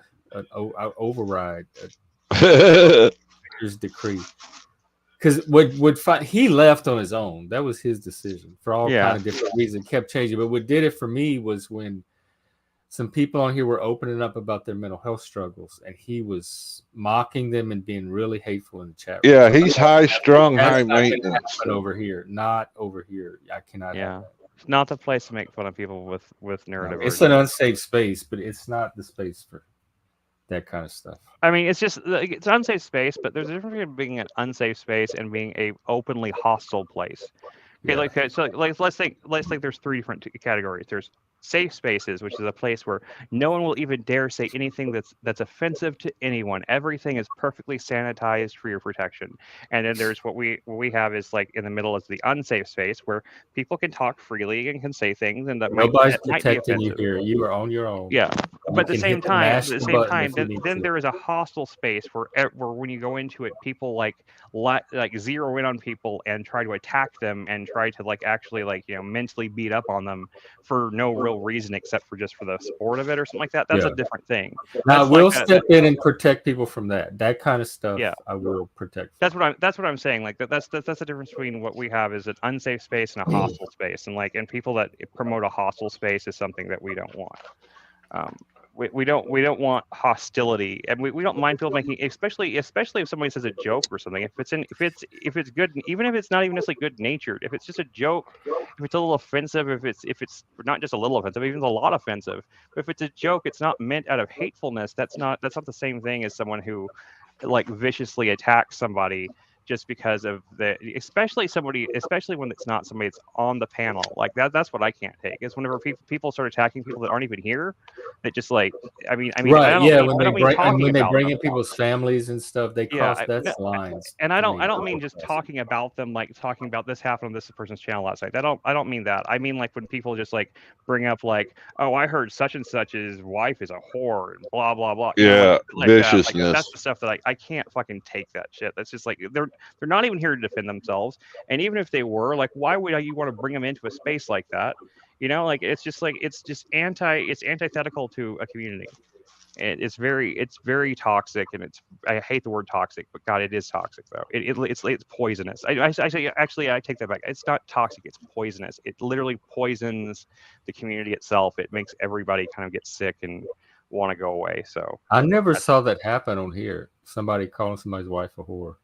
override, here's decree. Because he left on his own. That was his decision for all kind of different reasons. Kept changing, but what did it for me was when some people on here were opening up about their mental health struggles, and he was mocking them and being really hateful in the chat room. Yeah, he's high strung, high maintenance. Over here, not over here. I cannot. Yeah, it's not the place to make fun of people with neurodivergence. No, it's an unsafe space, but it's not the space for that kind of stuff. I mean, it's an unsafe space, but there's a difference between being an unsafe space and being a openly hostile place. Okay, so let's think there's three different categories. There's safe spaces, which is a place where no one will even dare say anything that's offensive to anyone. Everything is perfectly sanitized for your protection. And then there's what we have is like in the middle is the unsafe space where people can talk freely and can say things, and nobody's protecting you here. You are on your own. Yeah, but at the same time, then there is a hostile space where when you go into it, people like zero in on people and try to attack them and try to actually mentally beat up on them for no real reason except for just for the sport of it or something like that. That's a different thing. Now we'll step in and protect people from that kind of stuff. Yeah, I will protect. That's what I'm saying. Like that's the difference between what we have is an unsafe space and a hostile space, and people that promote a hostile space is something that we don't want. We don't want hostility, and we don't mind people making, especially if somebody says a joke or something. If it's good, even if it's not even necessarily good natured, if it's just a joke, if it's a little offensive, if it's not just a little offensive, even a lot offensive. But if it's a joke, it's not meant out of hatefulness. That's not the same thing as someone who viciously attacks somebody just because of especially when it's not somebody that's on the panel. Like that's what I can't take is whenever people start attacking people that aren't even here, that just right. When they bring in people's families and stuff, they cross that lines. And I don't mean just talking about them, like talking about this happened on this person's channel last night. I don't mean that. I mean when people just bring up oh, I heard such and such's wife is a whore and blah blah blah. Yeah, viciousness. That's the stuff that I can't fucking take that shit. That's just they're not even here to defend themselves. And even if they were, why would you want to bring them into a space like that? It's antithetical to a community. It's very toxic, and I hate the word toxic, but God, it is toxic though. It's poisonous. I take that back. It's not toxic. It's poisonous. It literally poisons the community itself. It makes everybody kind of get sick and want to go away. So I never saw that happen on here. Somebody calling somebody's wife a whore.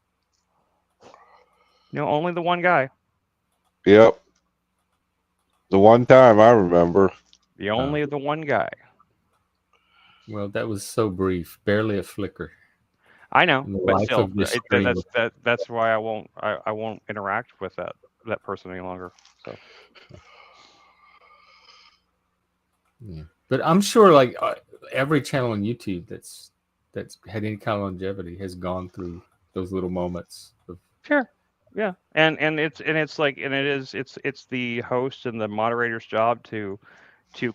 No, only the one guy. Yep. The one time I remember. The one guy. Well, that was so brief, barely a flicker. I know, but still, that's why I won't interact with that person any longer. So. Yeah, but I'm sure every channel on YouTube that's had any kind of longevity has gone through those little moments. Sure. Yeah, and it's the host and the moderator's job to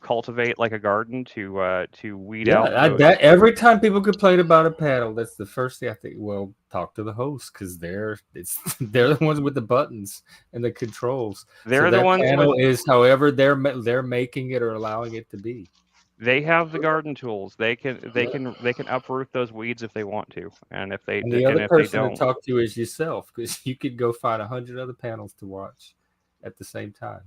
cultivate like a garden, to weed out. Every time people complain about a panel, that's the first thing I think. Well, talk to the host because they're the ones with the buttons and the controls. They're the ones. Panel is however they're making it or allowing it to be. They have the garden tools. They can uproot those weeds if they want to, and if they the other person to talk to is yourself, because you could go find 100 other panels to watch at the same time.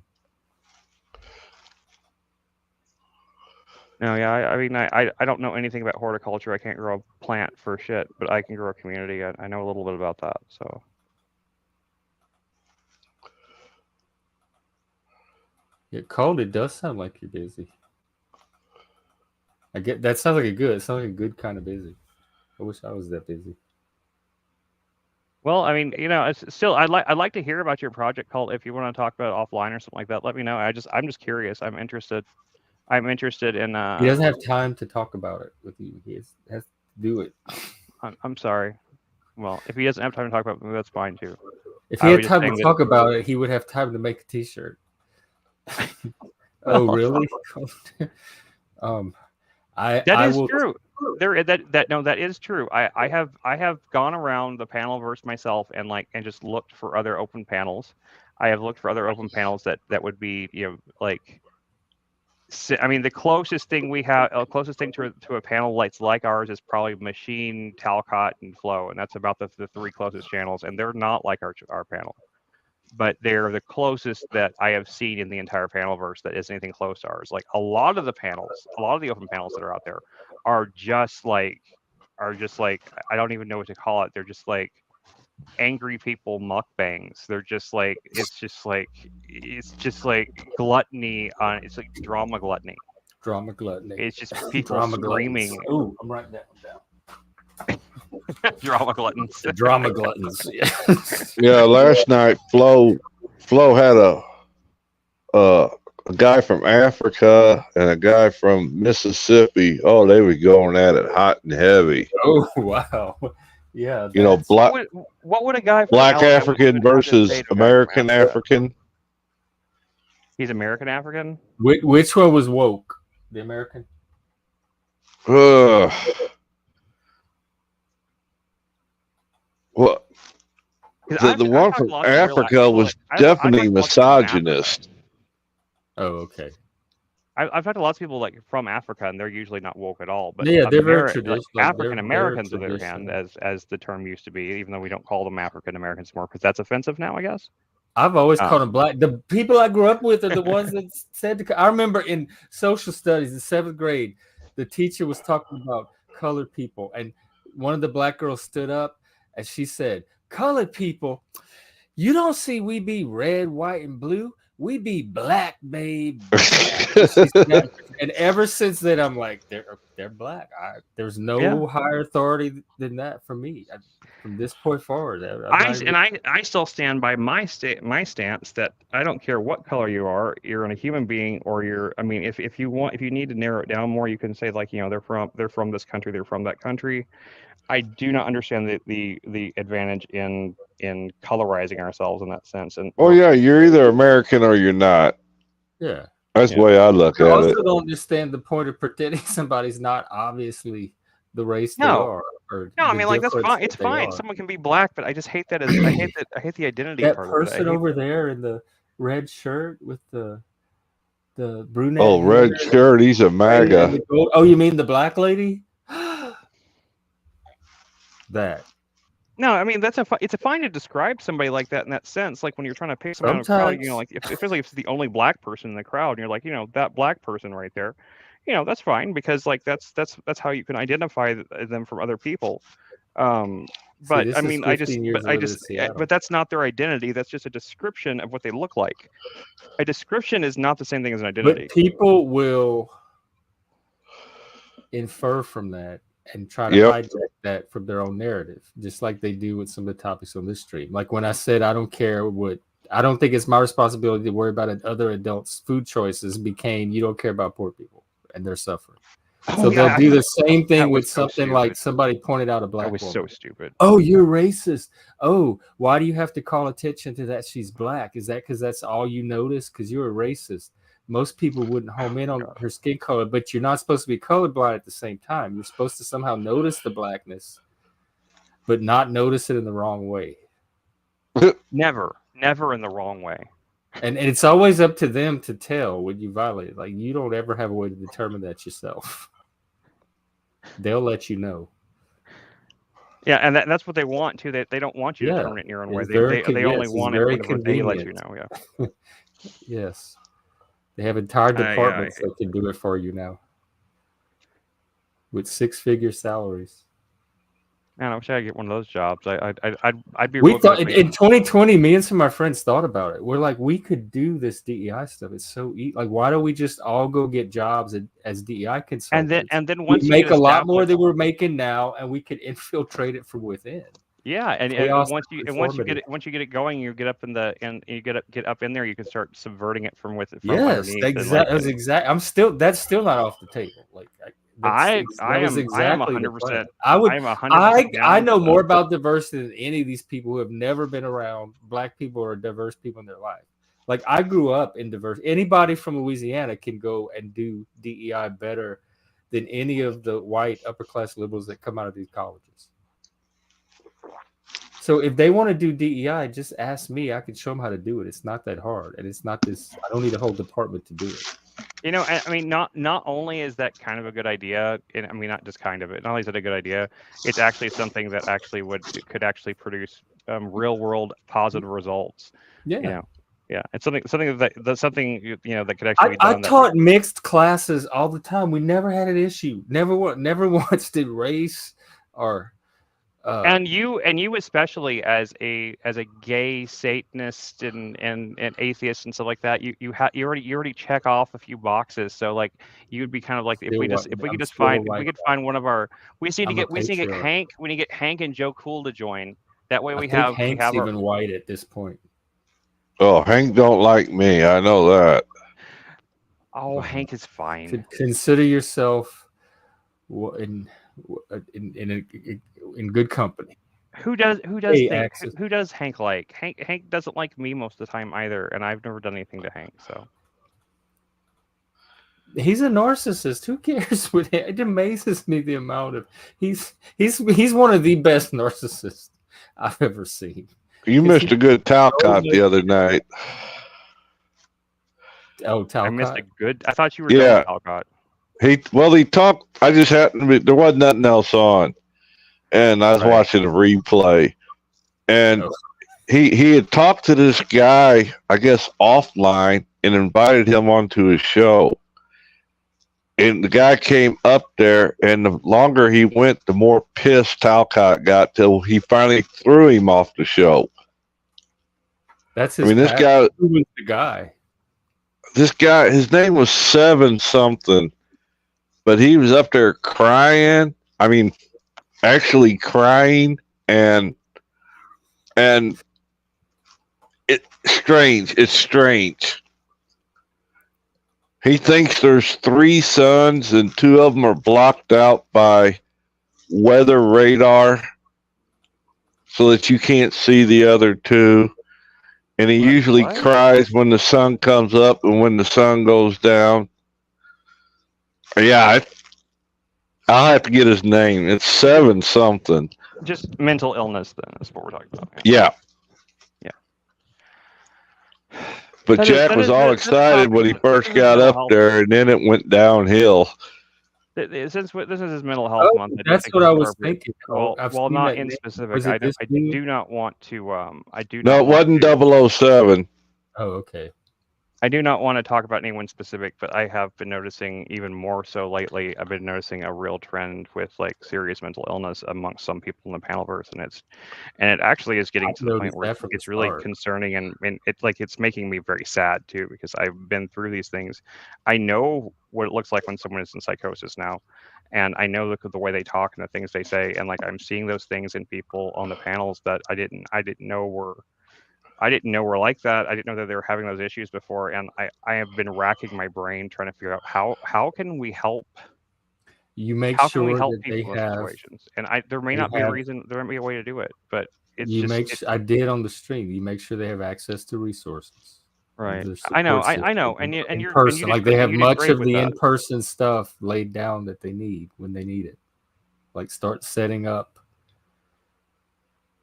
No, yeah, I mean, I don't know anything about horticulture. I can't grow a plant for shit, but I can grow a community. I know a little bit about that. So. Yeah, Cold. It does sound like you're busy. I get that. Sounds like a good kind of busy. I wish I was that busy. Well, I mean, it's still I'd like to hear about your project called. If you want to talk about it offline or something like that, let me know. I'm just curious. I'm interested in. He doesn't have time to talk about it with you. He has to do it. I'm sorry. Well, if he doesn't have time to talk about it, that's fine too. If he had time to talk about it, he would have time to make a T-shirt. Oh, really? That is true. That is true. I have gone around the panelverse myself and just looked for other open panels. I have looked for other open panels that would be I mean, the closest thing we have, closest thing to a panel like ours is probably Machine, Talcott, and Flow, and that's about the three closest channels, and they're not like our panel, but they're the closest that I have seen in the entire panelverse that is anything close to ours. Like a lot of the open panels that are out there are just like I don't even know what to call it. They're just like angry people mukbangs. They're just like it's just like gluttony on. It's like drama gluttony. Drama gluttony. It's just people screaming. Oh, I'm writing that one down. Drama gluttons. Drama gluttons. Yeah. Last night, Flo had a guy from Africa and a guy from Mississippi. Oh, they were going at it hot and heavy. Oh, wow. Yeah. Black. What would a guy from Black African versus American African? He's American African. Which one was woke? The American. Well, the one from Africa was definitely misogynist. Oh, okay. I've talked to lots of people from Africa, and they're usually not woke at all. But yeah, they're very traditional. African Americans, on the other hand, as the term used to be, even though we don't call them African Americans more because that's offensive now, I guess. I've always called them black. The people I grew up with are the ones that said. I remember in social studies in 7th grade, the teacher was talking about colored people, and one of the black girls stood up and she said, "Colored people, you don't see we be red, white, and blue. We be black, babe." And ever since then, I'm like, they're black. There's no higher authority than that for me. From this point forward, I still stand by my stance that I don't care what color you are. You're a human being, or you're. I mean, if you need to narrow it down more, you can say they're from this country, they're from that country. I do not understand the advantage in colorizing ourselves in that sense. And yeah, you're either American or you're not. Yeah, that's the way I look at it. I also don't understand the point of pretending somebody's not obviously the race they are. I mean, that's fine. It's fine. Someone can be black, but I just hate that. I hate the identity. That part person of it. over there in the red shirt with the brunette. Oh, red shirt. He's a MAGA. Oh, you mean the black lady? That. No, I mean it's fine to describe somebody like that in that sense. Like when you're trying to pick someone out of a crowd, especially if it's the only black person in the crowd, and you're like, that black person right there, that's fine because that's how you can identify them from other people. But I mean, but that's not their identity. That's just a description of what they look like. A description is not the same thing as an identity. But people will infer from that and try to hijack that from their own narrative, just like they do with some of the topics on this stream. Like when I said, I don't think it's my responsibility to worry about other adults' food choices became, you don't care about poor people and they're suffering. So they'll do the same thing with something like somebody pointed out a black woman. That was so stupid. Oh, you're racist. Oh, why do you have to call attention to that she's black? Is that because that's all you notice? Because you're a racist. Most people wouldn't home in on her skin color, but you're not supposed to be colorblind at the same time. You're supposed to somehow notice the blackness, but not notice it in the wrong way. Never in the wrong way. And it's always up to them to tell when you violate it. Like you don't ever have a way to determine that yourself. They'll let you know. Yeah, and that's what they want too. They don't want you to determine it in your own way. They only want it whenever they let you know. Yeah. Yes. They have entire departments that can do it for you now with 6-figure salaries. Man, I wish I could get one of those jobs. I'd be. We thought in 2020, me and some of my friends thought about it. We're like, we could do this DEI stuff. It's so easy. Like, why don't we just all go get jobs as DEI consultants? And then once we make a lot more than we're making now, and we could infiltrate it from within. Yeah, and Chaos once and you get conformity. once you get it going, you get up in the and you get up in there, you can start subverting it from Yes, underneath. And like, exactly. That's still not off the table. Like that was I am exactly the plan. 100%. I am 100% I down know for more that. about diversity than any of these people who have never been around Black people or diverse people in their life. Like I grew up in diverse. Anybody from Louisiana can go and do DEI better than any of the white upper class liberals that come out of these colleges. So if they want to do DEI, just ask me. I can show them how to do it. It's not that hard, and it's not this. I don't need a whole department to do it. You know, I mean, not only is that kind of a good idea, and I mean, not just kind of it. Not only is it a good idea, it's actually something that could actually produce real world positive results. Yeah. You know, yeah, it's something that could actually be I done. taught mixed classes all the time. We never had an issue. Never once did race or. And you especially as a gay Satanist and atheist and stuff like that, you already check off a few boxes. So like you would be kind of like if we could find one of our we need to get Hank and Joe Cool to join. That way we have even white at this point. Oh, Hank don't like me. I know that. Oh, Hank is fine. Consider yourself in good company. Who does Hank like? Hank doesn't like me most of the time either, and I've never done anything to Hank. So he's a narcissist. Who cares with him? It amazes me the amount of he's one of the best narcissists I've ever seen. You missed a good Talcott the other night. Oh, Talcott. I missed a good. I thought you were done with Talcott. He talked. I just happened to be, there wasn't nothing else on, and I was watching a replay, and he had talked to this guy, I guess offline, and invited him onto his show. And the guy came up there, and the longer he went, the more pissed Talcott got till he finally threw him off the show. That's his. I mean, this guy. Who was the guy? This guy, his name was 7 something, but he was up there crying. I mean, actually crying, and it's strange. It's strange. He thinks there's 3 suns and 2 of them are blocked out by weather radar so that you can't see the other 2. And he usually cries when the sun comes up and when the sun goes down. Yeah, I'll have to get his name. It's 7 something. Just mental illness, then, is what we're talking about. Yeah. But Jack was all excited when he first got up there, and then it went downhill. Since this is his mental health month, that's what I was thinking. Well, not in specific. I do not want to. I do. No, it wasn't 007. Oh, okay. I do not want to talk about anyone specific, but I have been noticing even more so lately. I've been noticing a real trend with like serious mental illness amongst some people in the panelverse, and it actually is getting to the point where it's really concerning, and it's making me very sad too, because I've been through these things. I know what it looks like when someone is in psychosis now, and I know the way they talk and the things they say, and like I'm seeing those things in people on the panels that I didn't know were like that. I didn't know that they were having those issues before, and I have been racking my brain trying to figure out how can we help. You make sure that they have situations, and there may not be a reason, there might be a way to do it, but it's I did on the stream. You make sure they have access to resources. Right. I know, and you're person, like they have much of the in-person stuff laid down that they need when they need it. Like start setting up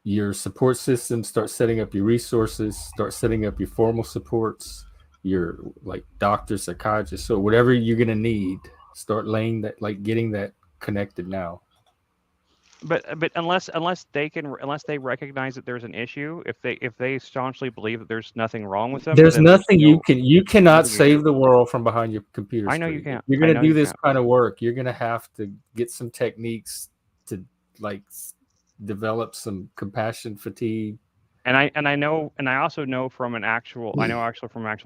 your support system, start setting up your resources, start setting up your formal supports, your like doctor, psychiatrist, so whatever you're gonna need, start laying that, like getting that connected now. But unless they recognize that there's an issue, if they staunchly believe that there's nothing wrong with them, there's nothing you cannot save the world from behind your computer screen. I know you can't. You're gonna do this kind of work. You're gonna have to get some techniques to like develop some compassion fatigue. And I also know from actual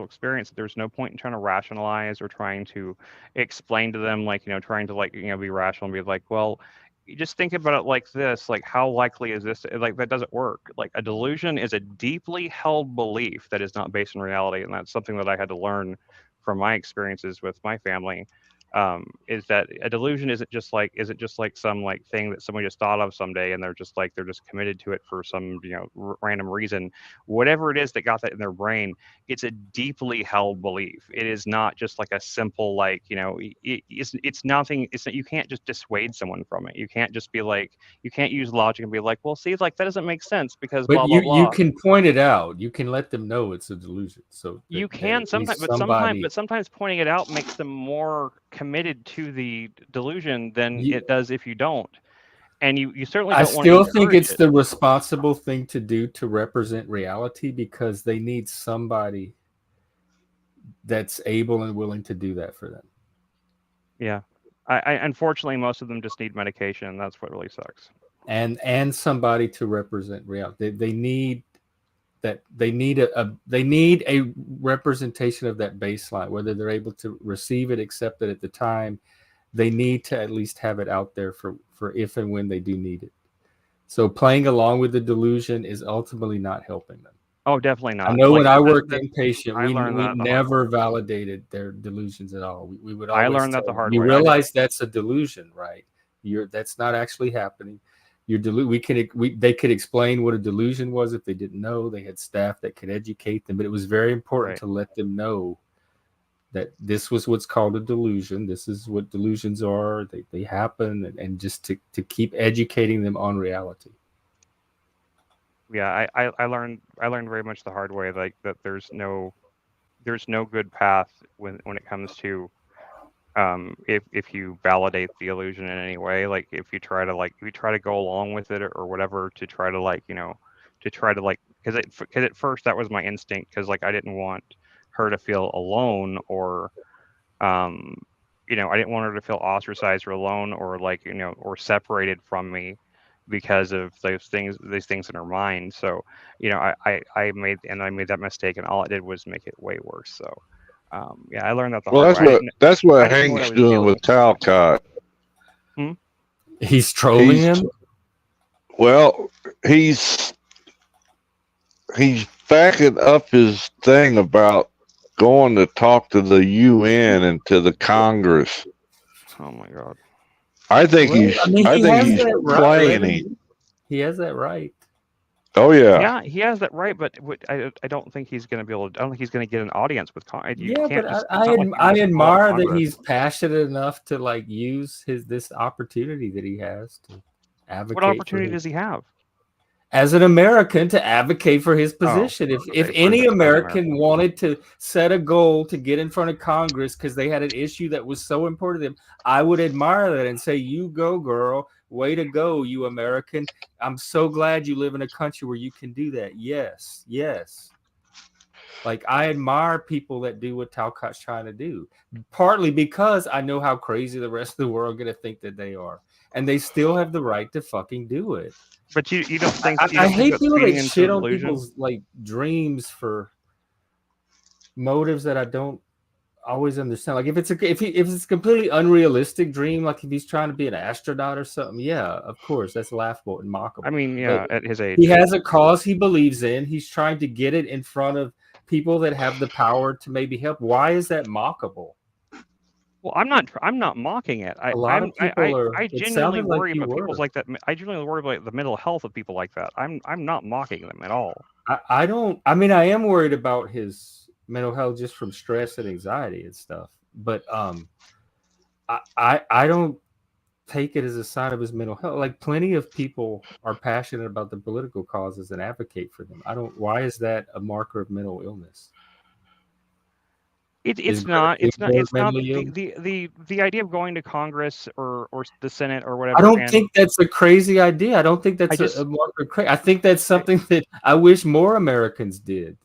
experience that there's no point in trying to rationalize or trying to explain to them, like, trying to be rational and be like, well, you just think about it like this, like how likely is this? Like that doesn't work. Like a delusion is a deeply held belief that is not based in reality, and that's something that I had to learn from my experiences with my family. Is that a delusion isn't just like some like thing that somebody just thought of someday and they're just committed to it for some random reason. Whatever it is that got that in their brain, it's a deeply held belief. It is not just like a simple it's nothing. You can't just dissuade someone from it. You can't just be like, you can't use logic and be like, well, see, like that doesn't make sense because but blah blah blah. You can point it out. You can let them know it's a delusion. So you can sometimes, but sometimes pointing it out makes them more committed to the delusion than it does if you don't. And you certainly don't want to. I still think it's the responsible thing to do to represent reality, because they need somebody that's able and willing to do that for them. Yeah. I unfortunately, most of them just need medication. That's what really sucks. And somebody to represent reality. They need that. They need a representation of that baseline, whether they're able to receive it, accept it at the time. They need to at least have it out there for if and when they do need it. So playing along with the delusion is ultimately not helping them. Oh, definitely not. I know when I worked inpatient, we never validated their delusions at all. We would always learned that the hard way. You realize that's a delusion, right? That's not actually happening. They could explain what a delusion was if they didn't know. They had staff that could educate them, but it was very important to let them know that this was what's called a delusion. This is what delusions are. They happen, and just to keep educating them on reality. Yeah, I learned very much the hard way, like that there's no good path when it comes to if you validate the illusion in any way. Like if you try to go along with it or whatever, to try to because at first that was my instinct, because like I didn't want her to feel alone, or I didn't want her to feel ostracized or alone, or or separated from me because of these things in her mind. So I made that mistake, and all it did was make it way worse. So I learned that the hard way. That's what Hank's doing with Talcott. He's trolling him. Well, he's backing up his thing about going to talk to the UN and to the Congress. Oh my God! I think he's playing him. He has that right. Oh yeah. Yeah, he has that right, but I don't think he's going to be able to. I don't think he's going to get an audience with. I admire that he's passionate enough to use this opportunity that he has to advocate. What opportunity does he have? As an American, to advocate for his position. If any American wanted to set a goal to get in front of Congress because they had an issue that was so important to them, I would admire that and say, you go, girl. Way to go, you American. I'm so glad you live in a country where you can do that. Yes. Like, I admire people that do what Talcott's trying to do, partly because I know how crazy the rest of the world are going to think that they are. And they still have the right to fucking do it. But you don't think... I hate people that shit on people's dreams for motives that I don't always understand. Like if it's a completely unrealistic dream, like if he's trying to be an astronaut or something, yeah, of course, that's laughable and mockable. I mean, yeah, but at his age, he has a cause he believes in. He's trying to get it in front of people that have the power to maybe help. Why is that mockable? Well, I'm not mocking it. I genuinely worry about people like that. I genuinely worry about the mental health of people like that. I'm not mocking them at all. I am worried about his mental health just from stress and anxiety and stuff. But I don't take it as a sign of his mental health. Like, plenty of people are passionate about the political causes and advocate for them. Why is that a marker of mental illness? It's not the idea of going to Congress or the Senate or whatever. I don't think that's a crazy idea. I don't think that's a marker of crazy. I think that's something that I wish more Americans did.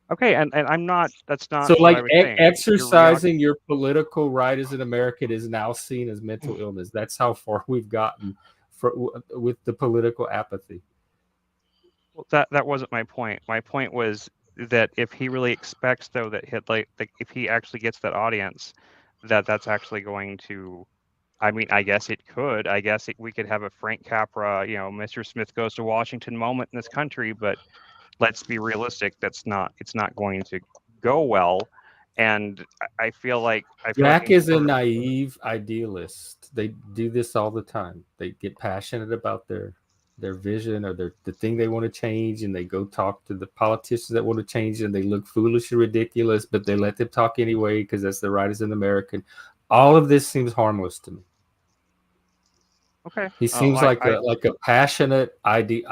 Okay, and I'm not. That's not. So, like, exercising your political right as an American is now seen as mental illness. That's how far we've gotten with the political apathy. Well, that wasn't my point. My point was that if he really expects, though, that if he actually gets that audience, that's actually going to I mean, I guess it could. I guess we could have a Frank Capra, Mr. Smith goes to Washington moment in this country, but let's be realistic. It's not going to go well. And I feel like Jack is a naive idealist. They do this all the time. They get passionate about their vision or the thing they want to change, and they go talk to the politicians that want to change, and they look foolish and ridiculous, but they let them talk anyway because that's the right as an American. All of this seems harmless to me. Okay. He seems like a passionate idealist,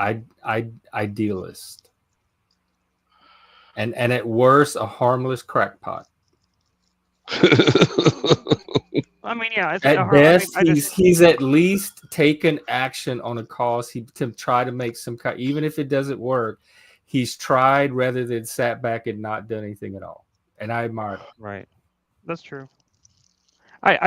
and at worst a harmless crackpot. I mean, yeah. At best, he's at least taken action on a cause. To try to make some kind, even if it doesn't work, he's tried rather than sat back and not done anything at all. And I admire him. Right, that's true. My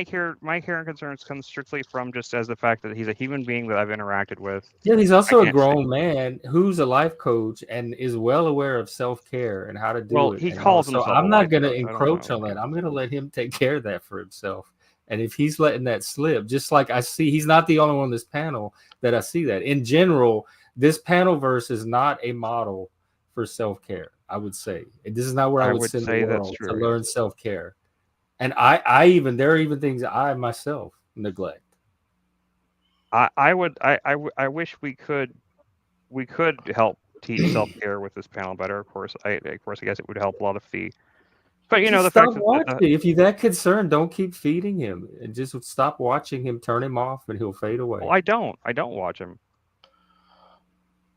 care and concerns come strictly from just as the fact that he's a human being that I've interacted with. Yeah, he's also a grown man who's a life coach and is well aware of self-care and how to do it. Well, he calls himself. So I'm not going to encroach on that. I'm going to let him take care of that for himself. And if he's letting that slip, just like I see, he's not the only one on this panel that I see that. In general, this panel verse is not a model for self-care, I would say. This is not where I would send the world to learn self-care. And there are even things that I myself neglect. I wish we could help teach self-care with this panel better. Of course, I guess it would help a lot of the. But the fact that if you're that concerned, don't keep feeding him, and just stop watching him. Turn him off, and he'll fade away. Well, I don't watch him.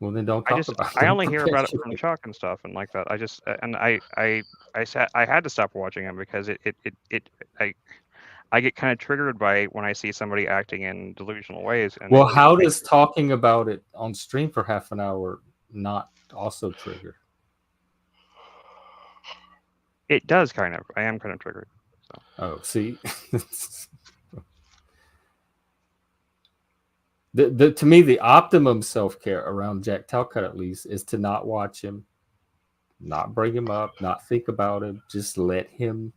Well, then don't talk about it. I only hear about it from Chuck and stuff and like that. I had to stop watching him because I get kind of triggered by when I see somebody acting in delusional ways. And how does talking about it on stream for half an hour not also trigger? It does kind of. I am kind of triggered. So. Oh, see. To me, the optimum self-care around Jack Talcott, at least, is to not watch him, not bring him up, not think about him, just let him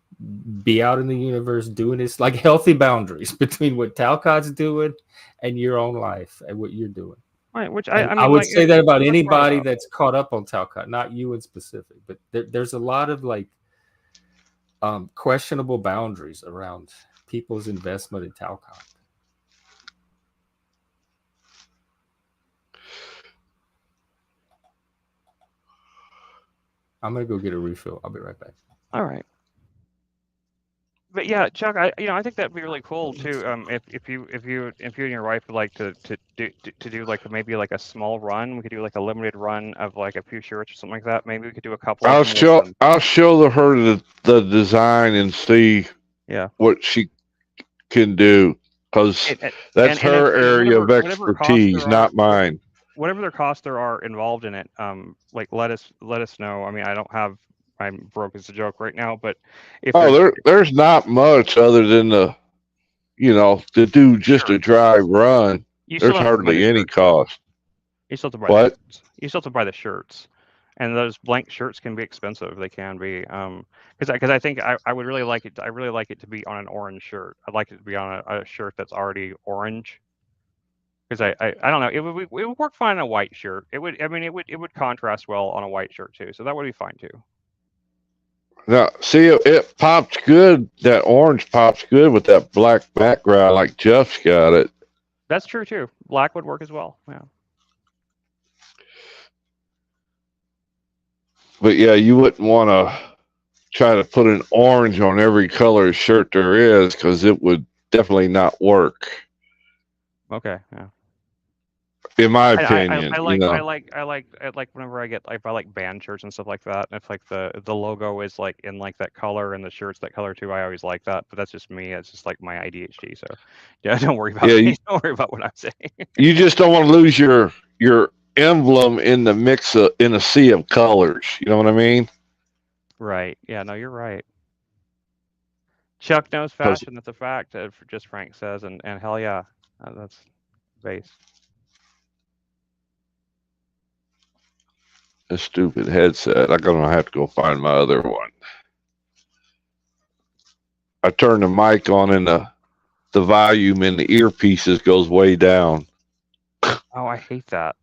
be out in the universe doing this, like healthy boundaries between what Talcott's doing and your own life and what you're doing. Right, which I would say that about anybody that's caught up on Talcott, not you in specific, but there's a lot of questionable boundaries around people's investment in Talcott. I'm gonna go get a refill. I'll be right back. All right. But yeah, Chuck, I think that'd be really cool too. If you and your wife would like to do like maybe like a small run, we could do like a limited run of like a few shirts or something like that. Maybe we could do a couple. I'll show her the design and see what she can do, because that's her area of expertise, not mine. Whatever their costs there are involved in it, let us know. I mean, I'm broke as a joke right now, but if there's not much other than to do just a dry run. There's hardly any cost. You still have to buy what? You still have to buy the shirts, and those blank shirts can be expensive. They can be, because I think I would really like it. I really like it to be on an orange shirt. I'd like it to be on a shirt that's already orange. Because I don't know, it would work fine on a white shirt. It would contrast well on a white shirt too. So that would be fine too. Now, see, it pops good. That orange pops good with that black background, like Jeff's got it. That's true too. Black would work as well. Yeah. But yeah, you wouldn't want to try to put an orange on every color shirt there is, because it would definitely not work. Okay. Yeah. In my opinion, I like whenever if I like band shirts and stuff like that, and if like the logo is like in like that color and the shirt's that color too, I always like that. But that's just me. It's just like my ADHD. So yeah, don't worry about me. Don't worry about what I'm saying. You just don't want to lose your emblem in the mix in a sea of colors. You know what I mean? Right. Yeah. No, you're right. Chuck knows fashion. That's a fact. Just Frank says, and hell yeah, that's base. A stupid headset. I'm gonna have to go find my other one. I turned the mic on in the the volume in the earpieces goes way down. Oh, I hate that.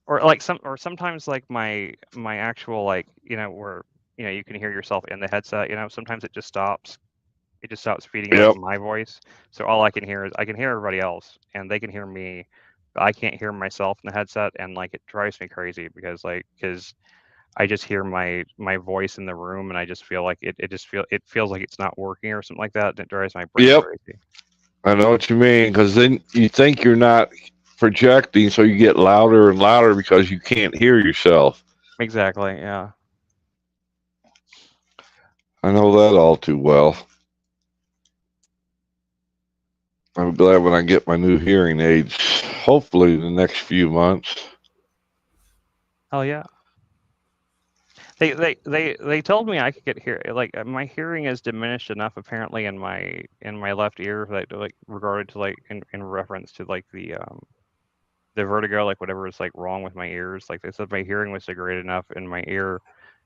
Or like sometimes like my actual like where you can hear yourself in the headset. Sometimes it just stops. It just stops feeding like my voice. So all I can hear is I can hear everybody else, and they can hear me, but I can't hear myself in the headset, and like it drives me crazy because I just hear my voice in the room, and I just feel like it feels like it's not working or something like that, and it drives my brain crazy. I know what you mean, because then you think you're not projecting, so you get louder and louder because you can't hear yourself. Exactly. Yeah. I know that all too well. I'm glad when I get my new hearing aids, hopefully in the next few months. Oh yeah. They told me I could get like my hearing is diminished enough apparently in my left ear, like regarded to like in reference to like the vertigo, like whatever is like wrong with my ears. Like they said my hearing was degraded enough in my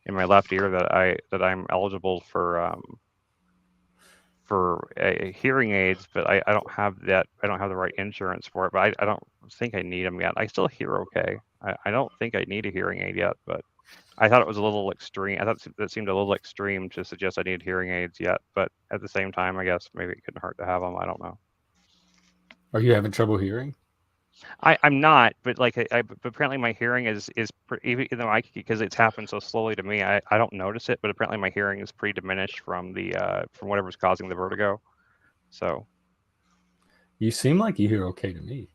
my left ear that I'm eligible for hearing aids, but I don't have that. I don't have the right insurance for it, but I don't think I need them yet. I still hear okay. I don't think I need a hearing aid yet, but I thought it was a little extreme. I thought that seemed a little extreme to suggest I needed hearing aids yet, but at the same time, I guess maybe it couldn't hurt to have them. I don't know. Are you having trouble hearing? I'm not, but like but apparently my hearing is even though because it's happened so slowly to me, I don't notice it, but apparently my hearing is pretty diminished from from whatever's causing the vertigo. So you seem like you hear okay to me.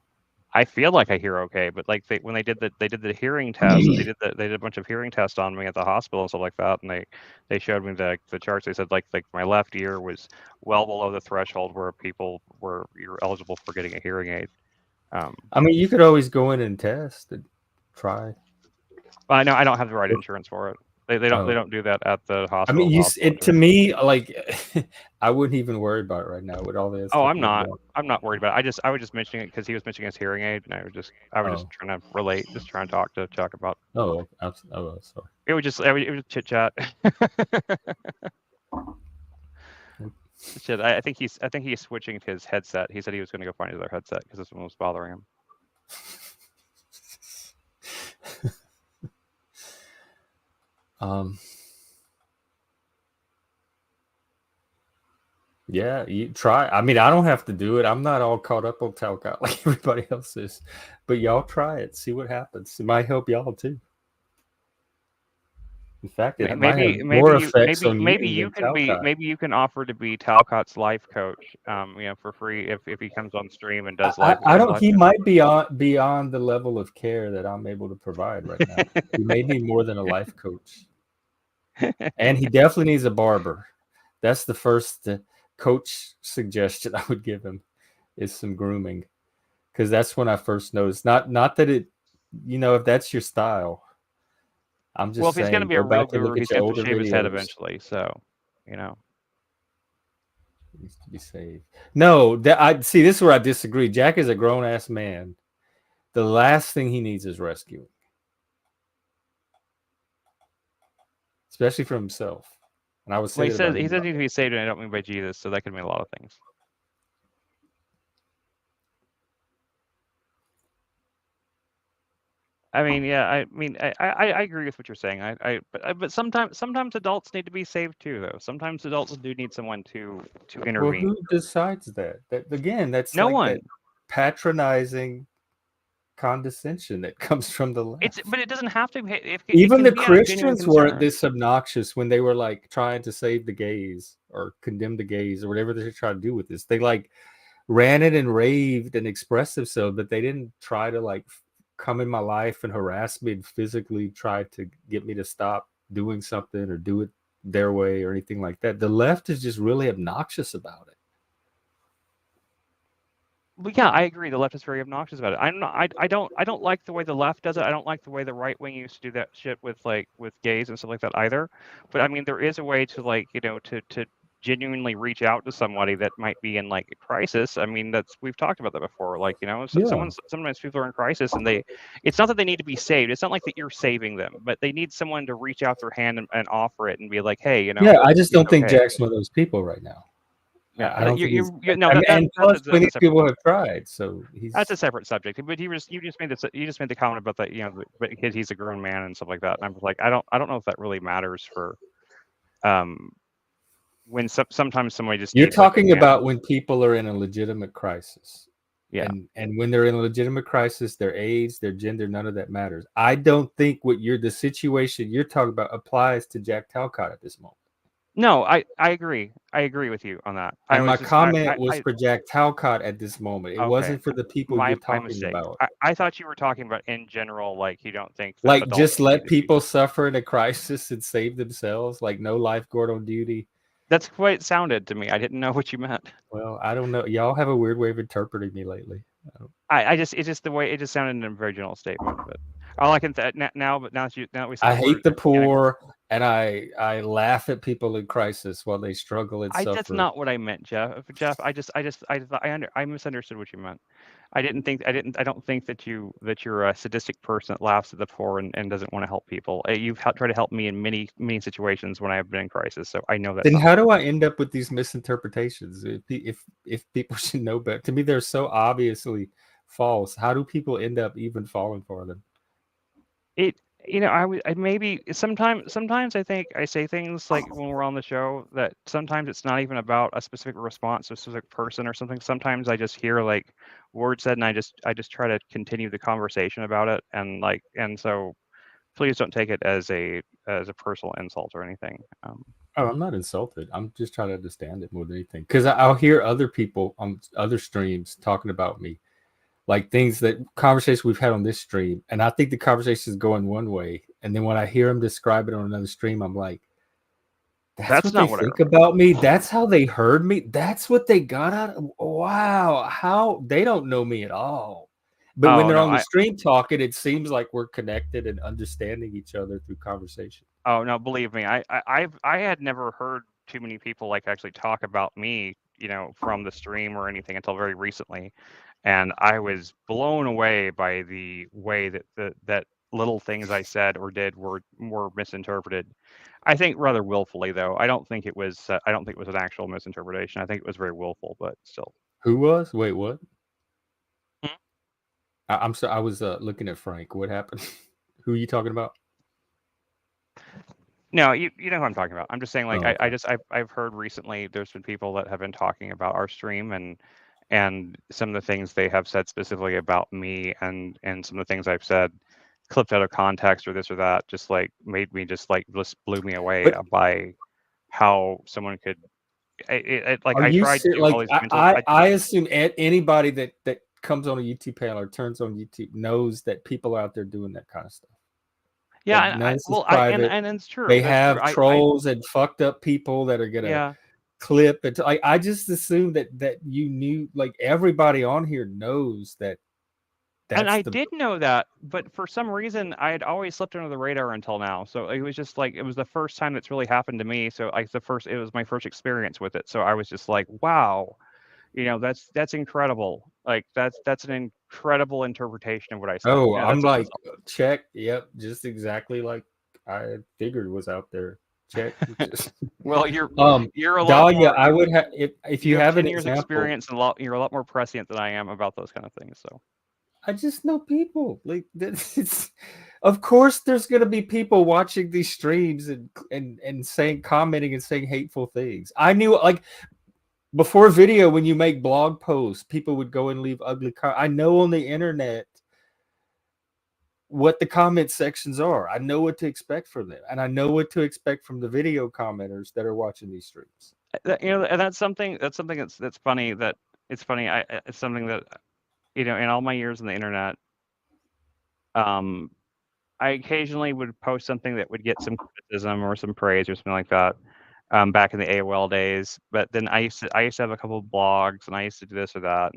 I feel like I hear okay, but like when they did the hearing test, they did a bunch of hearing tests on me at the hospital and stuff like that, and they showed me the charts. They said like my left ear was well below the threshold where you're eligible for getting a hearing aid. I mean, you could always go in and test and try. I know I don't have the right insurance for it. They don't do that at the hospital. I mean, to me, like, I wouldn't even worry about it right now with all this. Oh, I'm not worried about it. I was just mentioning it because he was mentioning his hearing aid, and I was just trying to relate, just trying to talk about. Oh, sorry. It was just chit chat. Shit, I think he's switching to his headset. He said he was going to go find his other headset because this one was bothering him. Yeah, you try. I mean, I don't have to do it. I'm not all caught up on Talcott like everybody else is. But y'all try it. See what happens. It might help y'all too. In fact, it might have more effects on you. Maybe you can offer to be Talcott's life coach, for free if he comes on stream and does life. I don't. He might be beyond the level of care that I'm able to provide right now. He may need more than a life coach, and he definitely needs a barber. That's the first coach suggestion I would give him is some grooming, because that's when I first noticed. Not that it, if that's your style. I'm just if he's going to be a real guru, he's going to shave his head eventually. So, needs to be saved. No, I see. This is where I disagree. Jack is a grown ass man. The last thing he needs is rescuing, especially for himself. And I would say he says he needs to be saved, and I don't mean by Jesus. So that could mean a lot of things. I mean, yeah. I agree with what you're saying. But sometimes adults need to be saved too, though. Sometimes adults do need someone to intervene. Well, who decides that? Again, that's no like one. That patronizing condescension that comes from the left. But it doesn't have to. Even the Christians weren't this obnoxious when they were like trying to save the gays or condemn the gays or whatever they try to do with this. They like ran it and raved and expressed themselves, but they didn't try to like come in my life and harass me and physically try to get me to stop doing something or do it their way or anything like that. The left is just really obnoxious about it. Well, yeah, I agree. The left is very obnoxious about it. I don't like the way the left does it. I don't like the way the right wing used to do that shit with gays and stuff like that either. But I mean, there is a way to to genuinely reach out to somebody that might be in like a crisis. I mean, we've talked about that before. Sometimes people are in crisis and it's not that they need to be saved. It's not like that you're saving them, but they need someone to reach out their hand and offer it and be like, hey, Yeah, I just don't think Jack's one of those people right now. Yeah, I don't think he's. no, And plus, that's plenty a of separate. people have tried, so That's a he's. separate subject. But you just made this. You just made the comment about that. But he's a grown man and stuff like that. And I was like, I don't know if that really matters for when sometimes somebody just You're needs like a talking man. about when people are in a legitimate crisis. Yeah. And when they're in a legitimate crisis, their age, their gender, none of that matters. I don't think the situation you're talking about applies to Jack Talcott at this moment. No, I agree. I agree with you on that. And my comment was for Jack Talcott at this moment. It okay. wasn't for the people you're My talking mistake. about. I thought you were talking about in general, like you don't think that Like adults just let need to people suffer in a crisis and save themselves, like no lifeguard on duty. That's the way it sounded to me. I didn't know what you meant. Well, I don't know. Y'all have a weird way of interpreting me lately. It's just the way it just sounded in a very general statement. But all I can now that we said I the hate word, the poor, and I laugh at people in crisis while they struggle and suffer. That's not what I meant, Jeff. Jeff, I misunderstood what you meant. I don't think that you're a sadistic person that laughs at the poor and doesn't want to help people. You've tried to help me in many situations when I have been in crisis, so I know that. Then how do I end up with these misinterpretations? If people should know better, to me they're so obviously false. How do people end up even falling for them? I maybe sometimes I think I say things like when we're on the show that sometimes it's not even about a specific response to a specific person or something. Sometimes I just hear like words said and I just try to continue the conversation about it and so please don't take it as a personal insult or anything. Oh, I'm not insulted. I'm just trying to understand it more than anything. Because I'll hear other people on other streams talking about me, like conversations we've had on this stream, and I think the conversation is going one way, and then when I hear them describe it on another stream, I'm like, that's what not they what think about me. That's how they heard me. That's what they got out of. Wow, how they don't know me at all. But when they're on the stream talking, it seems like we're connected and understanding each other through conversation. Oh no, believe me, I had never heard too many people like actually talk about me, from the stream or anything until very recently, and I was blown away by the way that little things I said or did were misinterpreted. I think rather willfully though. I don't think it was an actual misinterpretation. I think it was very willful, but still. Who was? Wait, what? I'm sorry. I was looking at Frank. What happened? Who are you talking about? No, you know who I'm talking about. I'm just saying, like, Oh, okay. I've heard recently there's been people that have been talking about our stream and some of the things they have said specifically about me and some of the things I've said clipped out of context or this or that just like made me just blew me away by how someone could like I tried to do all these mental. I assume anybody that comes on a YouTube panel or turns on YouTube knows that people are out there doing that kind of stuff. Yeah, and it's true. They have trolls and fucked up people that are gonna clip it. I just assume that you knew, like everybody on here knows that. And I did know that, but for some reason I had always slipped under the radar until now. So it was just like it was the first time that's really happened to me. So it was my first experience with it. So I was just like, wow, that's incredible. Like that's an incredible interpretation of what I said. Oh, I'm like, check. Yep, just exactly like I figured was out there. Check. Well, you're a lot Dahlia, more, I would have if you have 10 an years example, experience and you're a lot more prescient than I am about those kind of things. So I just know people like it's. Of course, there's gonna be people watching these streams and saying, commenting and saying hateful things. I knew like. Before video, when you make blog posts, people would go and leave ugly comments. I know on the internet what the comment sections are. I know what to expect from them, and I know what to expect from the video commenters that are watching these streams. And that's something that's funny. That it's funny. It's something that in all my years on the internet, I occasionally would post something that would get some criticism or some praise or something like that. Back in the AOL days, but then I used to have a couple of blogs and I used to do this or that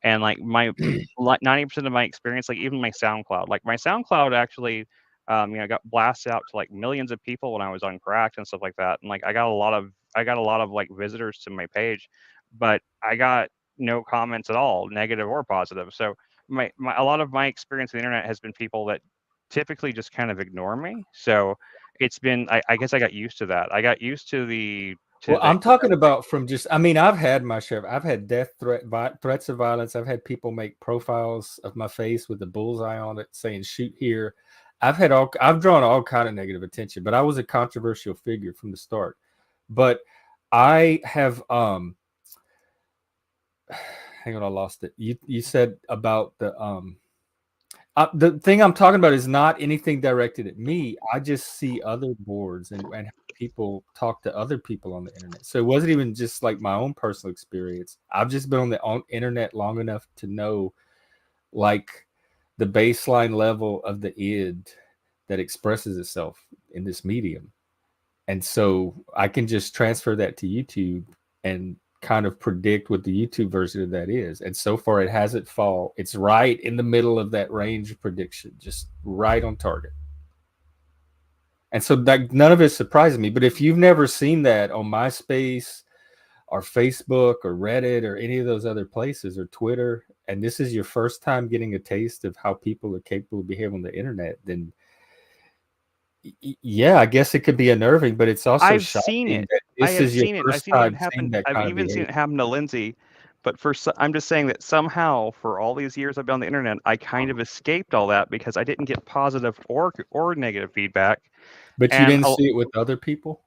and like my 90% of my experience, like even my SoundCloud actually, got blasted out to like millions of people when I was on Cracked and stuff like that, and like I got a lot of like visitors to my page, but I got no comments at all, negative or positive. So a lot of my experience on the internet has been people that typically just kind of ignore me. So it's been I guess I got used to that. I got used to the Well, I'm talking about from just, I mean, I've had my share. I've had threats of violence. I've had people make profiles of my face with a bullseye on it saying shoot here. I've drawn all kind of negative attention, but I was a controversial figure from the start. But I have, hang on, I lost it. You said about the thing I'm talking about is not anything directed at me. I just see other boards and people talk to other people on the internet. So it wasn't even just like my own personal experience. I've just been on the internet long enough to know like the baseline level of the id that expresses itself in this medium. And so I can just transfer that to YouTube and kind of predict what the YouTube version of that is. And so far it hasn't fall. It's right in the middle of that range of prediction, just right on target. And so that none of it surprises me. But if you've never seen that on MySpace or Facebook or Reddit or any of those other places or Twitter, and this is your first time getting a taste of how people are capable of behaving on the internet, then yeah, I guess it could be unnerving, but it's also I've seen it. This is your first time seeing that kind of I've even seen it happen to Lindsay. But I'm just saying that somehow for all these years I've been on the internet, I kind of escaped all that because I didn't get positive or negative feedback. But you didn't see it with other people?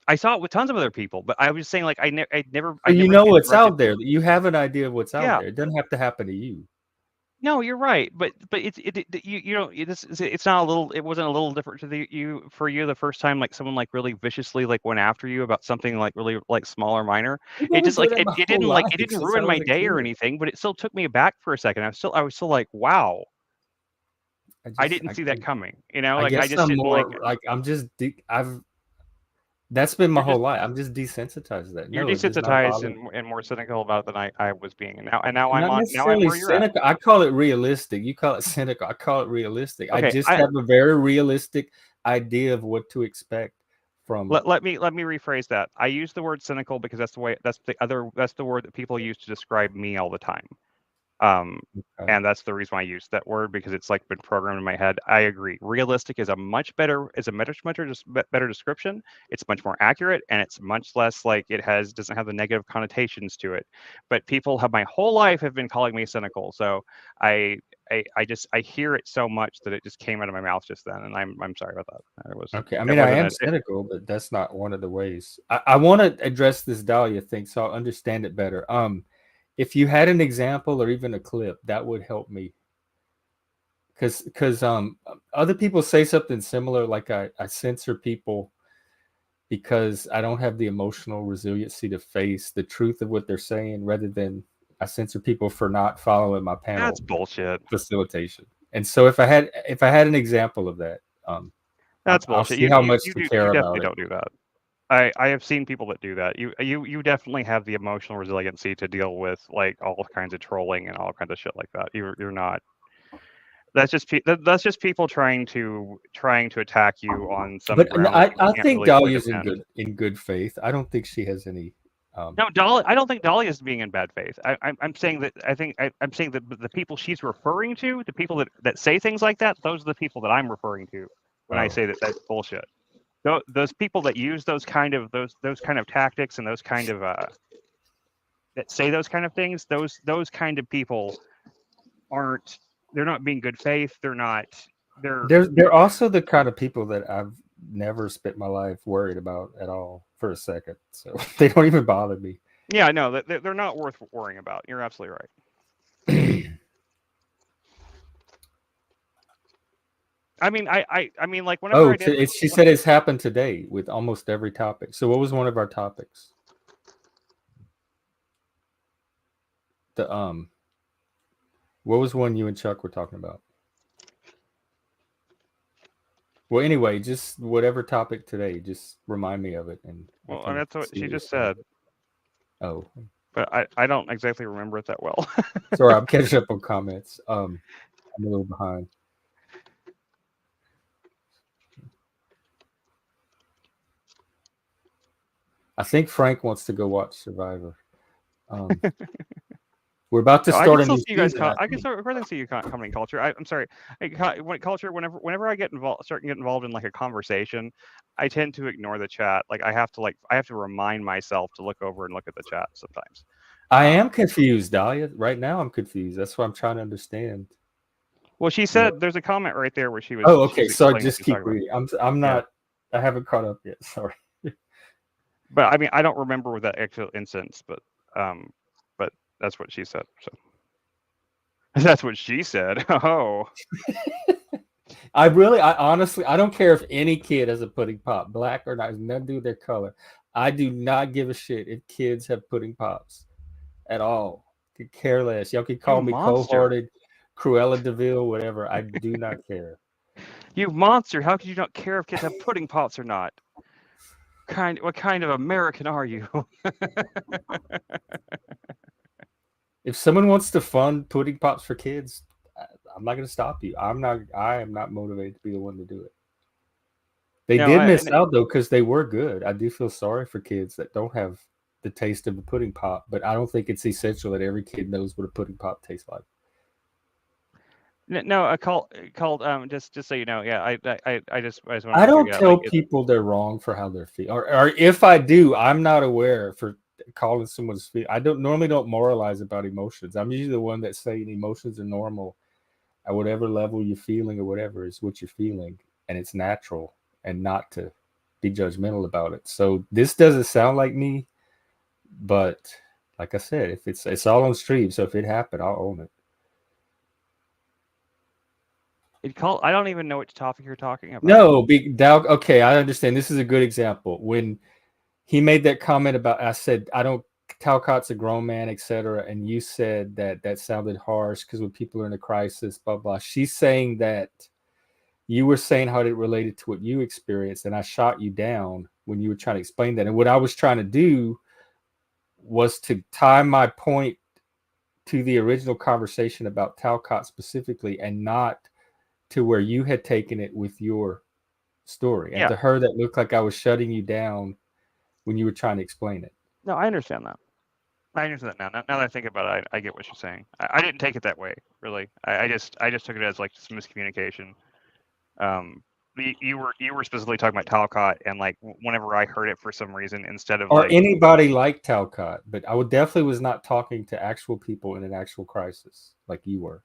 I saw it with tons of other people, but I was just saying like I never. So you know what's out there. You have an idea of what's out there. It doesn't have to happen to you. No, you're right, but you know it's not a little. It wasn't a little different to for you the first time like someone like really viciously like went after you about something like really like small or minor. It just like it didn't ruin my day or anything, but it still took me aback for a second. I was still like, wow. I didn't see that coming. You know, like I just didn't like. I'm just that's been my whole life. I'm just desensitized to that. You're desensitized and more cynical about it than I was being. And now I'm on. Now I'm where you're at. I call it realistic. You call it cynical. I call it realistic. Okay, I just have a very realistic idea of what to expect from. Let me rephrase that. I use the word cynical because that's the word that people use to describe me all the time. And that's the reason why I use that word because it's like been programmed in my head. I agree. Realistic is a much better description. It's much more accurate and it's much less like doesn't have the negative connotations to it. But people have my whole life have been calling me cynical. So I hear it so much that it just came out of my mouth just then, and I'm sorry about that. Okay. I mean, I am cynical, but that's not one of the ways. I want to address this Dahlia thing so I'll understand it better. If you had an example or even a clip, that would help me. Because other people say something similar, like I censor people because I don't have the emotional resiliency to face the truth of what they're saying, rather than I censor people for not following my panel. That's bullshit. Facilitation. And so if I had an example of that, that's bullshit. I'll see how much you care about it. Don't do that. I have seen people that do that. You definitely have the emotional resiliency to deal with like all kinds of trolling and all kinds of shit like that. You're not. That's just people trying to attack you on some. But I think Dahlia's in good faith. I don't think she has any. No, I don't think Dahlia is being in bad faith. I'm saying that I'm saying that the people she's referring to, the people that say things like that, those are the people that I'm referring to when I say that that's bullshit. Those people that use those kind of tactics and those kind of that say those kind of things, those kind of people they're not being good faith. They're also the kind of people that I've never spent my life worried about at all for a second. So they don't even bother me. Yeah, no, they're not worth worrying about. You're absolutely right. I mean, like whenever she said it's happened today with almost every topic. So what was one of our topics? What was one you and Chuck were talking about? Well, anyway, just whatever topic today, just remind me of it. And that's what she just said. Oh, but I don't exactly remember it that well. Sorry, I'm catching up on comments. I'm a little behind. I think Frank wants to go watch Survivor. We're about to No, I start can a still new see you guys. season. I can still see you comedy culture. I'm sorry, culture. Whenever I get involved, start getting involved in like a conversation, I tend to ignore the chat. Like I have to remind myself to look over and look at the chat sometimes. I am confused, Dahlia. Right now, I'm confused. That's what I'm trying to understand. Well, she said there's a comment right there where she was. Oh, okay. She was So explaining what just she's keep talking about. reading. I'm not. Yeah. I haven't caught up yet. Sorry. But I mean, I don't remember that actual instance, but that's what she said. So that's what she said. Oh. I honestly, I don't care if any kid has a pudding pop, black or not. It's nothing to do with their color. I do not give a shit if kids have pudding pops at all. Could care less. Y'all can call me cold-hearted, Cruella DeVille, whatever. I do not care. You monster! How could you not care if kids have pudding pops or not? What kind of American are you? If someone wants to fund pudding pops for kids, I'm not going to stop you. I am not motivated to be the one to do it. They did miss out though, because they were good. I do feel sorry for kids that don't have the taste of a pudding pop, but I don't think it's essential that every kid knows what a pudding pop tastes like. No, called just so you know, yeah, I just want to. I don't tell people they're wrong for how they're feeling, or if I do, I'm not aware for calling someone's feeling. I don't moralize about emotions. I'm usually the one that's saying emotions are normal at whatever level you're feeling, or whatever is what you're feeling, and it's natural, and not to be judgmental about it. So this doesn't sound like me, but like I said, if it's all on stream, so if it happened, I'll own it. I don't even know which topic you're talking about. No, okay, I understand. This is a good example. When he made that comment about, I said, Talcott's a grown man, etc. And you said that sounded harsh because when people are in a crisis, blah, blah. She's saying that you were saying how it related to what you experienced, and I shot you down when you were trying to explain that. And what I was trying to do was to tie my point to the original conversation about Talcott specifically, and not to where you had taken it with your story. And to her, that looked like I was shutting you down when you were trying to explain it. No, I understand that. I understand that now. Now that I think about it, I get what you're saying. I didn't take it that way, really. I just took it as like some miscommunication. You were specifically talking about Talcott, and like whenever I heard it for some reason, instead of anybody like Talcott, but I definitely was not talking to actual people in an actual crisis like you were.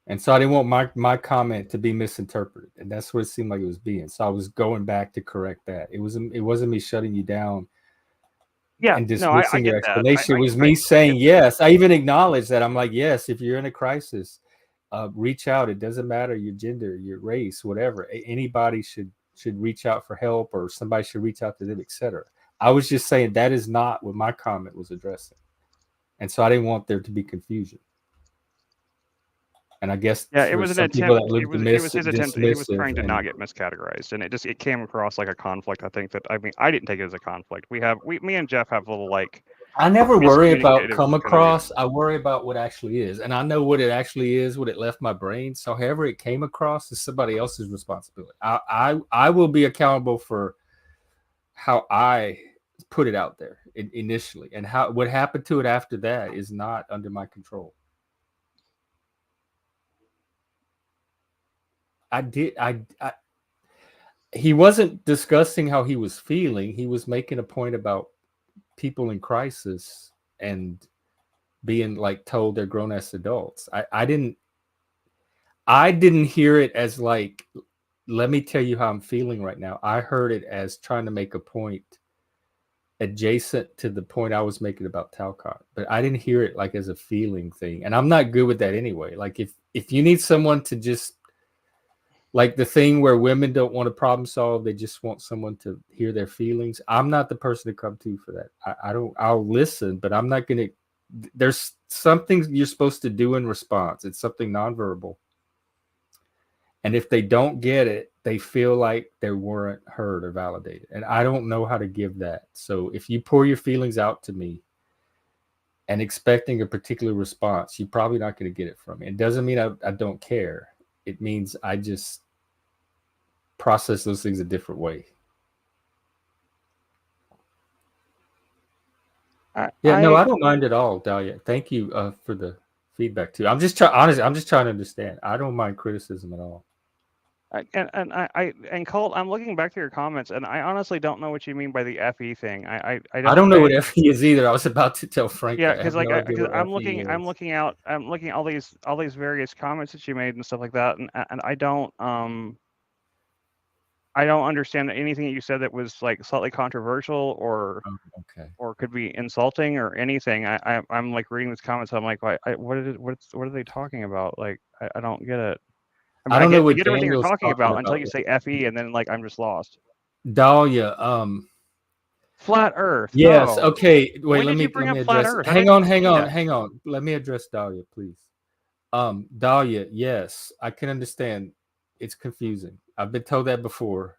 And so I didn't want my comment to be misinterpreted, and that's what it seemed like it was being. So I was going back to correct that. It wasn't me shutting you down. Yeah, and dismissing your explanation. It was me saying yes. I even acknowledged that. I'm like, yes, if you're in a crisis, reach out. It doesn't matter your gender, your race, whatever. Anybody should reach out for help, or somebody should reach out to them, etc. I was just saying that is not what my comment was addressing, and so I didn't want there to be confusion. And I guess it was an attempt. It was his attempt. He was trying to not get miscategorized, and it came across like a conflict. I think that I didn't take it as a conflict. Me and Jeff have a little like. I never worry about come across. I worry about what actually is, and I know what it actually is. What it left my brain. So however it came across is somebody else's responsibility. I will be accountable for how I put it out there initially, and what happened to it after that is not under my control. He wasn't discussing how he was feeling. He was making a point about people in crisis and being like told they're grown-ass adults. I didn't hear it as like, let me tell you how I'm feeling right now. I heard it as trying to make a point adjacent to the point I was making about Talcott, but I didn't hear it like as a feeling thing. And I'm not good with that anyway. Like if you need someone to just, like the thing where women don't want to problem solve, they just want someone to hear their feelings. I'm not the person to come to for that. I'll listen, but I'm not going to, there's something you're supposed to do in response. It's something nonverbal. And if they don't get it, they feel like they weren't heard or validated. And I don't know how to give that. So if you pour your feelings out to me and expecting a particular response, you're probably not going to get it from me. It doesn't mean I don't care. It means I just process those things a different way. No, I don't mind at all, Dahlia. Thank you for the feedback too. I'm just trying to understand. I don't mind criticism at all. And Colt, I'm looking back to your comments, and I honestly don't know what you mean by the FE thing. I don't know what FE is either. I was about to tell Frank. Yeah, because like I'm looking at all these various comments that you made and stuff like that, and I don't understand anything that you said that was like slightly controversial or or could be insulting or anything. I'm like reading these comments. I'm like, what are they talking about? Like, I don't get it. I don't know what I get everything you're talking about until you say FE, and then like I'm just lost. Dahlia, Flat Earth. Yes. No. Okay. Wait. When let did me you bring up address. Flat Earth? Hang on. Let me address Dahlia, please. Dahlia. Yes, I can understand. It's confusing. I've been told that before,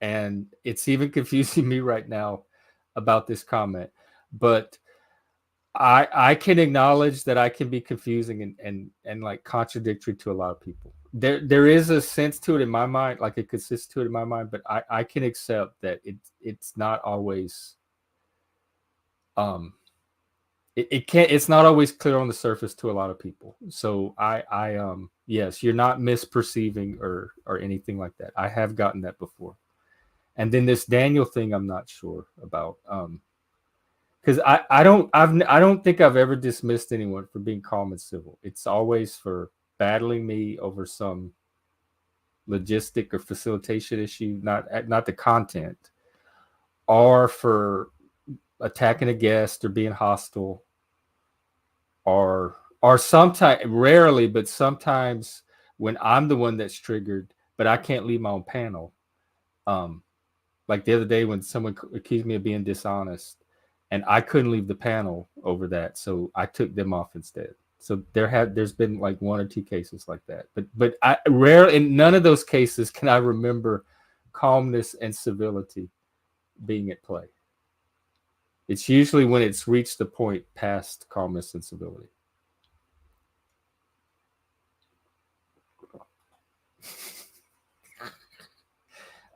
and it's even confusing me right now about this comment. But I can acknowledge that I can be confusing and like contradictory to a lot of people. There is a sense to it in my mind, like a consistency to it in my mind, but I can accept that it's not always it's not always clear on the surface to a lot of people. So yes, you're not misperceiving or anything like that. I have gotten that before. And then this Daniel thing I'm not sure about. Because I don't think I've ever dismissed anyone for being calm and civil. It's always for battling me over some logistic or facilitation issue, not the content, or for attacking a guest or being hostile, or sometimes, rarely, but sometimes when I'm the one that's triggered, but I can't leave my own panel. Like the other day when someone accused me of being dishonest. And I couldn't leave the panel over that, so I took them off instead. So there's been like 1 or 2 cases like that, but I rarely, in none of those cases can I remember calmness and civility being at play. It's usually when it's reached the point past calmness and civility.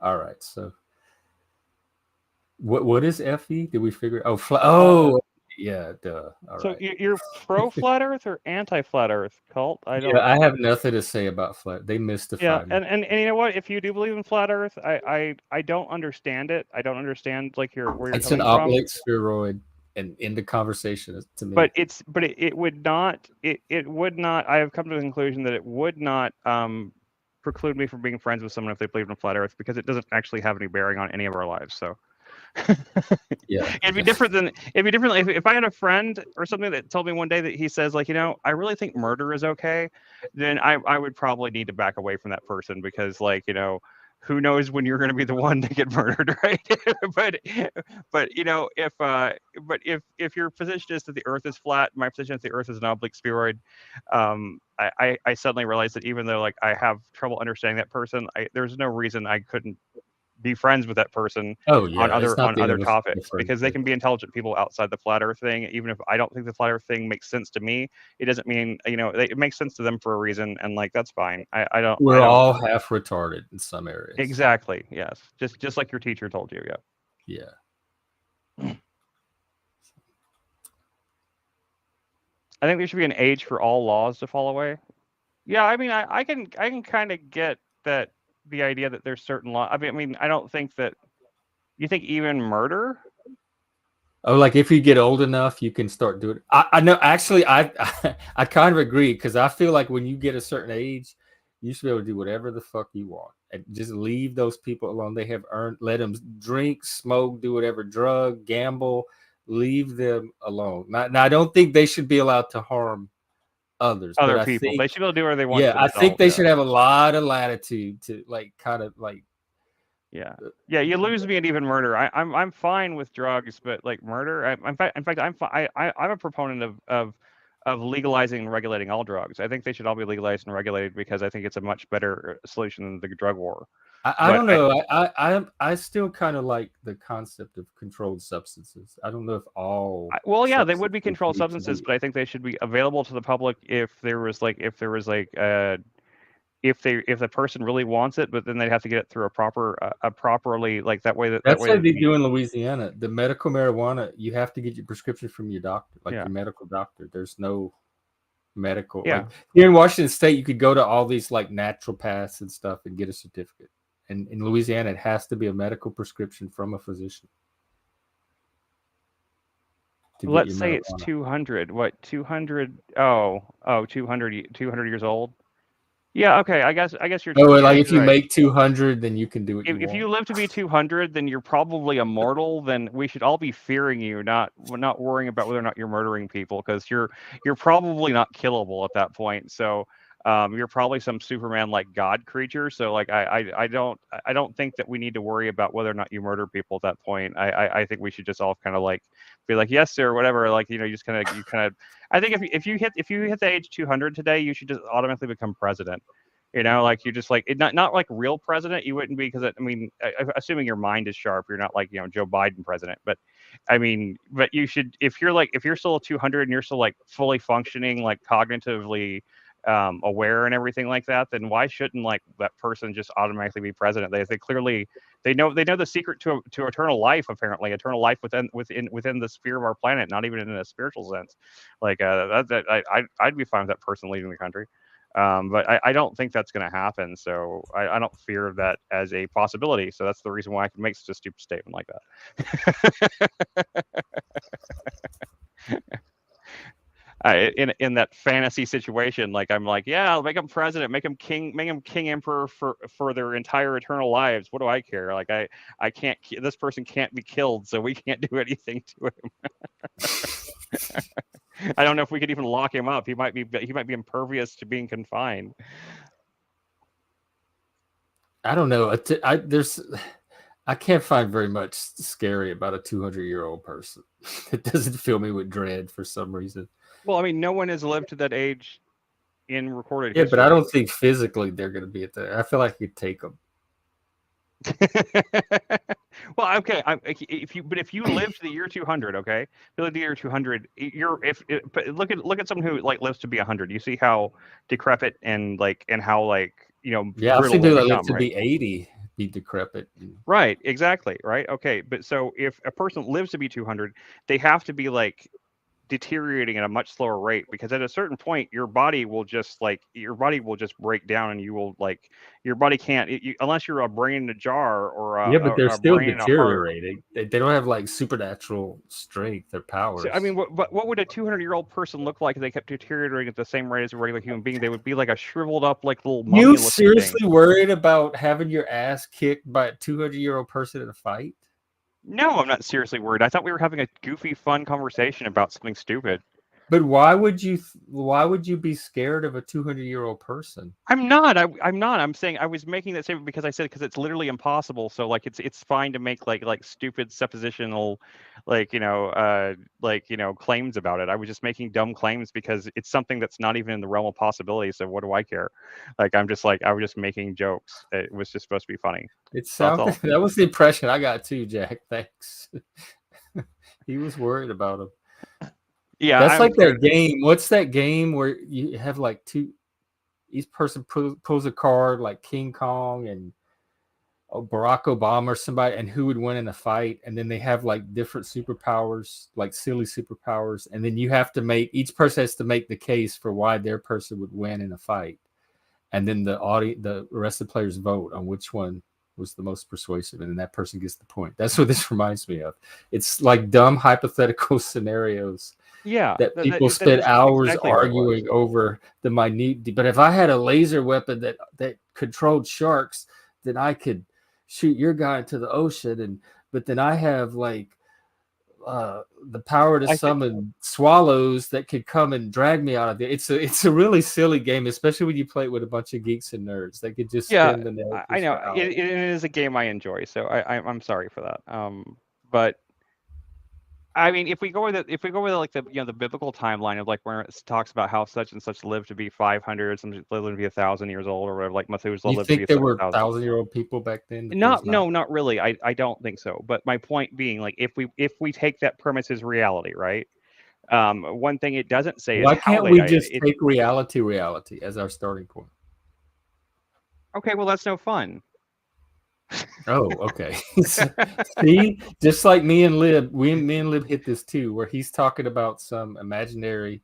All right, so. What is FE? Did we figure? Yeah, duh. All so right. You're pro flat Earth or anti flat Earth, Cult? I have nothing to say about flat. They mystified me. And you know what? If you do believe in flat Earth, I don't understand it. I don't understand like where you're it's coming an from. oblate spheroid, and in the conversation to me. But it would not. It would not. I have come to the conclusion that it would not preclude me from being friends with someone if they believed in flat Earth, because it doesn't actually have any bearing on any of our lives. So. Yeah, it'd be different if I had a friend or something that told me one day that he says, like, I really think murder is okay, then I would probably need to back away from that person, because, like, who knows when you're going to be the one to get murdered, right? but if your position is that the Earth is flat, my position is the Earth is an oblique spheroid, I suddenly realized that even though, like, I have trouble understanding that person, there's no reason I couldn't be friends with that person on other topics, because they can be intelligent people outside the flat Earth thing. Even if I don't think the flat Earth thing makes sense to me, it doesn't mean it makes sense to them for a reason, and like that's fine. I don't. We're all half retarded in some areas. Exactly. Yes. Just like your teacher told you. Yeah. I think there should be an age for all laws to fall away. Yeah, I mean, I can kind of get that. The idea that there's certain law. I mean, I don't think that. You think even murder? Oh, like if you get old enough, you can start doing it. I know. Actually, I kind of agree, because I feel like when you get a certain age, you should be able to do whatever the fuck you want and just leave those people alone. They have earned. Let them drink, smoke, do whatever, drug, gamble. Leave them alone. Now, I don't think they should be allowed to harm others. Other people. They should be able to do whatever they want. Yeah, I think they should have a lot of latitude to, like, kind of like. Yeah. You lose me at even murder. I'm fine with drugs, but like murder, in fact, I'm a proponent of legalizing and regulating all drugs. I think they should all be legalized and regulated, because I think it's a much better solution than the drug war. I don't know. I still kind of like the concept of controlled substances. I don't know if all. They would be controlled substances, but I think they should be available to the public if there was if the person really wants it, but then they'd have to get it through a properly like that way That's what they do in Louisiana. The medical marijuana, you have to get your prescription from your doctor, like your medical doctor. There's no medical. Like here in Washington State, you could go to all these like naturopaths and stuff and get a certificate. And in Louisiana, it has to be a medical prescription from a physician. Let's say it's 200. What 200? Oh, 200 years old. Yeah, okay. I guess you're. Oh, like if you make 200, then you can do it. If you live to be 200, then you're probably immortal. Then we should all be fearing you, not worrying about whether or not you're murdering people, because you're probably not killable at that point. So you're probably some Superman like God creature. So like I don't think that we need to worry about whether or not you murder people at that point. I think we should just all kind of like be like, yes sir, whatever. Like you just kind of. I think if you hit the age 200 today, you should just automatically become president. Like you just like it, not like real president. You wouldn't be, because I mean, assuming your mind is sharp, you're not like Joe Biden president. But I mean, but you should, if you're still 200 and you're still like fully functioning, like cognitively aware and everything like that, then why shouldn't like that person just automatically be president? They clearly they know the secret to eternal life. Apparently, eternal life within the sphere of our planet, not even in a spiritual sense. Like I'd be fine with that person leading the country. But I don't think that's going to happen. So I don't fear that as a possibility. So that's the reason why I can make such a stupid statement like that. In that fantasy situation, like I'm like, yeah, I'll make him president, make him king emperor for their entire eternal lives. What do I care? Like I can't. This person can't be killed, so we can't do anything to him. I don't know if we could even lock him up. He might be impervious to being confined. I don't know. I can't find very much scary about a 200-year-old person. It doesn't fill me with dread for some reason. Well, I mean, no one has lived to that age in recorded history. But I don't think physically they're going to be at that. I feel like you could take them. Well, okay. If you live to the year 200, okay, live to the year 200. But look at someone who like lives to be 100. You see how decrepit and how yeah, I've seen people that live to be 80 be decrepit. Right. Exactly. Right. Okay. But so if a person lives to be 200, they have to be like deteriorating at a much slower rate, because at a certain point your body will just break down, and you will like your body can't unless you're a brain in a jar or but they're still deteriorating. They don't have like supernatural strength or powers. So, I mean, what would a 200-year-old person look like if they kept deteriorating at the same rate as a regular human being? They would be like a shriveled up like little mummy. You seriously worried about having your ass kicked by a 200-year-old person in a fight? No, I'm not seriously worried. I thought we were having a goofy, fun conversation about something stupid. But why would you be scared of a 200-year-old person? I'm not. I'm not. I'm saying I was making that statement because it's literally impossible. So like it's fine to make like stupid suppositional claims about it. I was just making dumb claims because it's something that's not even in the realm of possibility. So what do I care? Like I was just making jokes. It was just supposed to be funny. It sounded that was the impression I got too, Jack. Thanks. He was worried about him. Yeah, that's like that game. What's that game where you have like each person pulls a card like King Kong and Barack Obama or somebody, and who would win in a fight, and then they have like different superpowers, like silly superpowers, and then each person has to make the case for why their person would win in a fight, and then the rest of the players vote on which one was the most persuasive, and then that person gets the point. That's what this reminds me of. It's like dumb hypothetical scenarios. Yeah, that people spend hours exactly arguing over the minute. But if I had a laser weapon that controlled sharks, then I could shoot your guy into the ocean. But then I have like the power to summon swallows that could come and drag me out of it. It's a really silly game, especially when you play it with a bunch of geeks and nerds that could just spin the narrative. I know it is a game I enjoy, so I'm sorry for that. But I mean, if we go with like the biblical timeline of like where it talks about how such and such lived to be 500, some lived to be 1,000 years old, or whatever, like Methuselah lived to be 1,000. You think there were 1,000-year-old people back then? No, not really. I don't think so. But my point being, like, if we take that premise as reality, right? One thing it doesn't say why is can't we just take reality as our starting point? Okay, well that's no fun. Oh, okay. See, just like me and Lib hit this too, where he's talking about some imaginary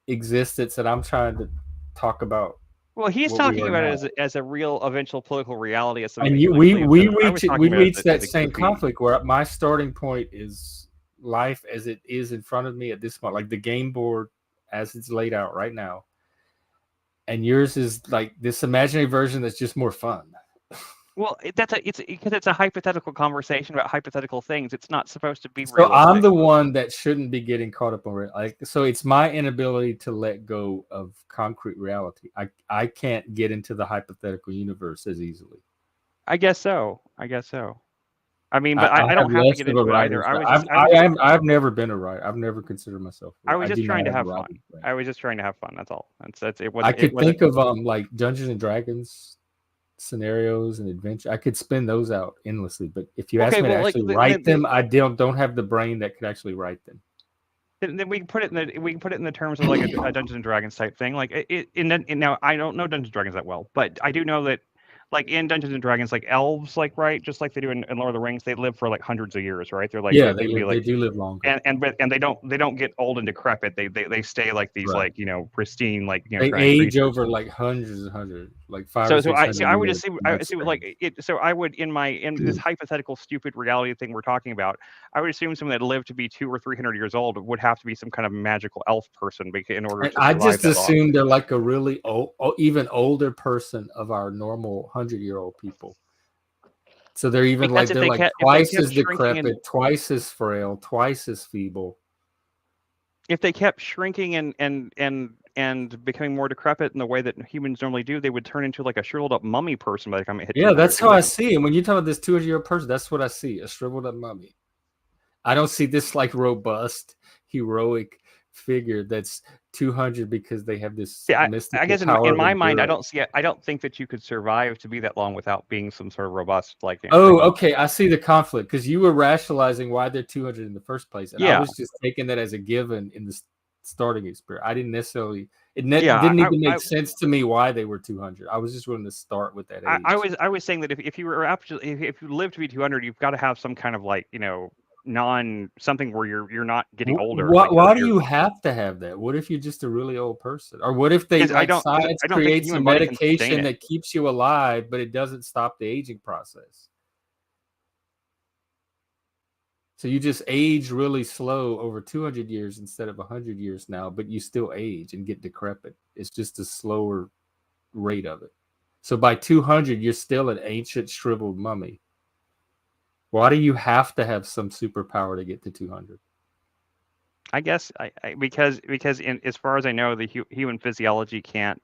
existence, and I'm trying to talk about. Well, he's what we talking are about now. it as a real eventual political reality, as some And people we believe. I was talking about reach it that as a same goofy. conflict where my starting point is life as it is in front of me at this point, like the game board as it's laid out right now, and yours is like this imaginary version that's just more fun. Well, it's because it's a hypothetical conversation about hypothetical things. It's not supposed to be So realistic. I'm the one that shouldn't be getting caught up on it. Like, so it's my inability to let go of concrete reality. I can't get into the hypothetical universe as easily. I guess so. I mean, but I don't have to get into it either. I've never been a writer. I've never considered myself. I was I just do not trying to have have a fun. writing brain. I was just trying to have fun. That's all. That's it. I could wasn't. think of like Dungeons and Dragons scenarios and adventure. I could spin those out endlessly. But if you ask me to actually write them, I don't have the brain that could actually write them. Then we can put it in the terms of like a Dungeons and Dragons type thing. Like now I don't know Dungeons and Dragons that well, but I do know that like in Dungeons and Dragons, like elves, like right, just like they do in Lord of the Rings, they live for like hundreds of years, right? They're like they do live longer, and they don't get old and decrepit. They stay like these right. like pristine they age over like hundreds and hundreds, like 500 or 600 I would just years. like it. So I would in this hypothetical stupid reality thing we're talking about, I would assume someone that lived to be 200 or 300 years old would have to be some kind of magical elf person in order to survive. I just assume long. they're like a really old, even older person of our normal 100-year-old people. So they're even because they're like twice as decrepit, twice as frail, twice as feeble. If they kept shrinking and becoming more decrepit in the way that humans normally do, they would turn into like a shriveled up mummy person by the time it hit. Yeah, that's how I see it. When you talk about this 200-year-old person, that's what I see, a shriveled up mummy. I don't see this like robust, heroic figure that's 200 because they have this mystical I guess power in my mind, I don't think that you could survive to be that long without being some sort of robust like. Okay, I see the conflict because you were rationalizing why they're 200 in the first place, and I was just taking that as a given in the starting experience. I didn't necessarily didn't even make sense to me why they were 200. I was just willing to start with that age. I was saying that if you were if you live to be 200, you've got to have some kind of like something where you're not getting older. Why do you have to have that? What if you're just a really old person? Or what if they science creates a medication that keeps you alive, but it doesn't stop the aging process? So you just age really slow over 200 years instead of 100 years now, but you still age and get decrepit. It's just a slower rate of it. So by 200, you're still an ancient shriveled mummy. Why do you have to have some superpower to get to 200? I guess because as far as I know, the human physiology can't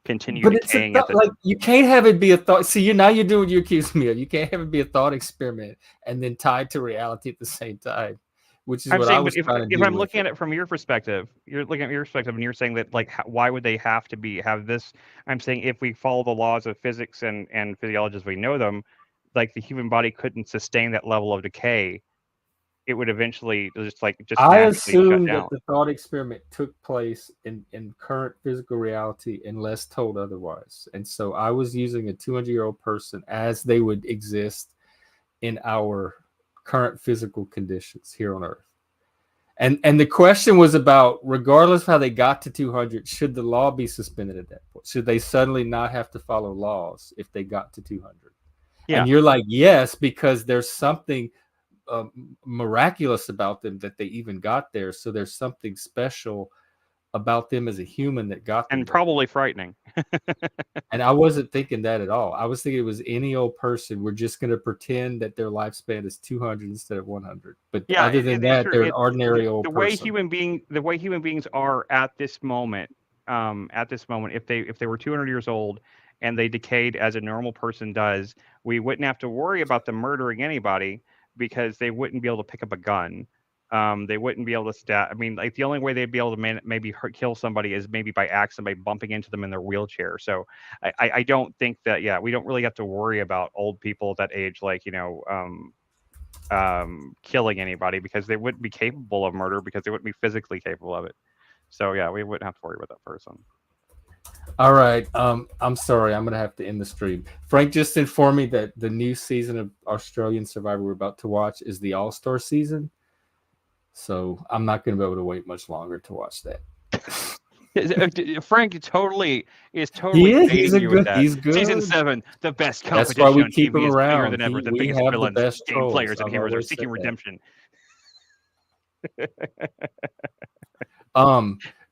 continue decaying. Like you can't have it be a thought. See, you're doing what you accuse me of. You can't have it be a thought experiment and then tied to reality at the same time, which is what I was trying to do. If I'm looking at it from your perspective, you're looking at your perspective, and you're saying that like why would they have to have this? I'm saying if we follow the laws of physics and physiology as we know them, like the human body couldn't sustain that level of decay. It would eventually just I assume that the thought experiment took place in current physical reality unless told otherwise. And so I was using a 200-year-old person as they would exist in our current physical conditions here on Earth. And the question was about, regardless of how they got to 200, should the law be suspended at that point? Should they suddenly not have to follow laws if they got to 200? Yeah. And you're like, yes, because there's something miraculous about them that they even got there. So there's something special about them as a human that got them. And probably frightening. And I wasn't thinking that at all. I was thinking it was any old person. We're just going to pretend that their lifespan is 200 instead of 100. But other than that, they're an ordinary old person. The way human beings are at this moment, if they were 200 years old and they decayed as a normal person does, we wouldn't have to worry about them murdering anybody because they wouldn't be able to pick up a gun. They wouldn't be able to stab. I mean, like the only way they'd be able to maybe kill somebody is maybe by accident, by bumping into them in their wheelchair. So I don't think that, we don't really have to worry about old people at that age, like, killing anybody because they wouldn't be capable of murder because they wouldn't be physically capable of it. So, we wouldn't have to worry about that person. All right. I'm sorry. I'm gonna have to end the stream. Frank just informed me that the new season of Australian Survivor we're about to watch is the All-Star season. So I'm not gonna be able to wait much longer to watch that. Frank totally He's baiting you with good. that. He's good. Season 7, the best That's why competition we on keep TV him is bigger around. than ever. The We biggest have the villains, best game trolls. players, and I've heroes are always seeking said that. redemption.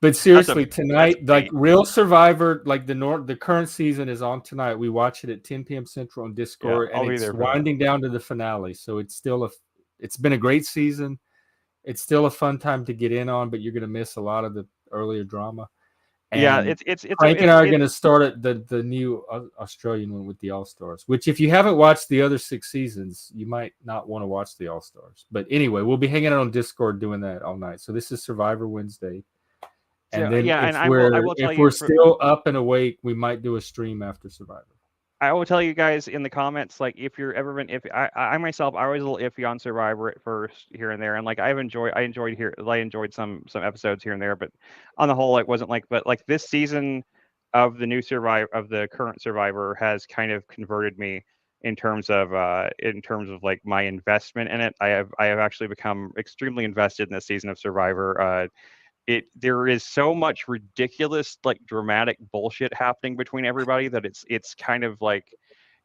But seriously, tonight, that's like bait. real Survivor, like the current season is on tonight. We watch it at 10 p.m. Central on Discord, I'll and be it's there for that. winding down to the finale. So it's been a great season. It's still a fun time to get in on, but you're gonna miss a lot of the earlier drama. And Frank and I are going to start at the new Australian one with the All Stars. Which, if you haven't watched the other 6 seasons, you might not want to watch the All Stars. But anyway, we'll be hanging out on Discord doing that all night. So this is Survivor Wednesday, and then if we're still up and awake, we might do a stream after Survivor. I will tell you guys in the comments, like if you're ever been, if I myself, I was a little iffy on Survivor at first here and there, and like I enjoyed some episodes here and there, but on the whole, it wasn't like, but like this season of the current Survivor has kind of converted me in terms of like my investment in it. I have actually become extremely invested in this season of Survivor. There is so much ridiculous, like dramatic bullshit happening between everybody that it's kind of like,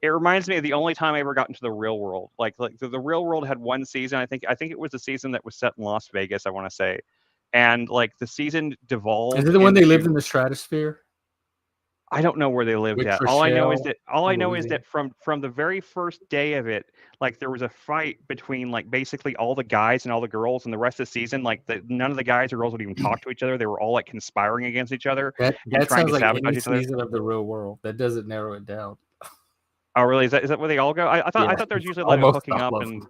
it reminds me of the only time I ever got into the real world. Like the real world had one season. I think it was the season that was set in Las Vegas, I want to say. And like the season devolved. Is it the one they lived in the stratosphere? I don't know where they lived at. All I know is that from the very first day of it, like there was a fight between like basically all the guys and all the girls, and the rest of the season, like none of the guys or girls would even talk to each other. They were all like conspiring against each other and trying to sabotage each other. Season of the real world. That doesn't narrow it down. Oh, really? Is that where they all go? I thought there was usually like hooking up and.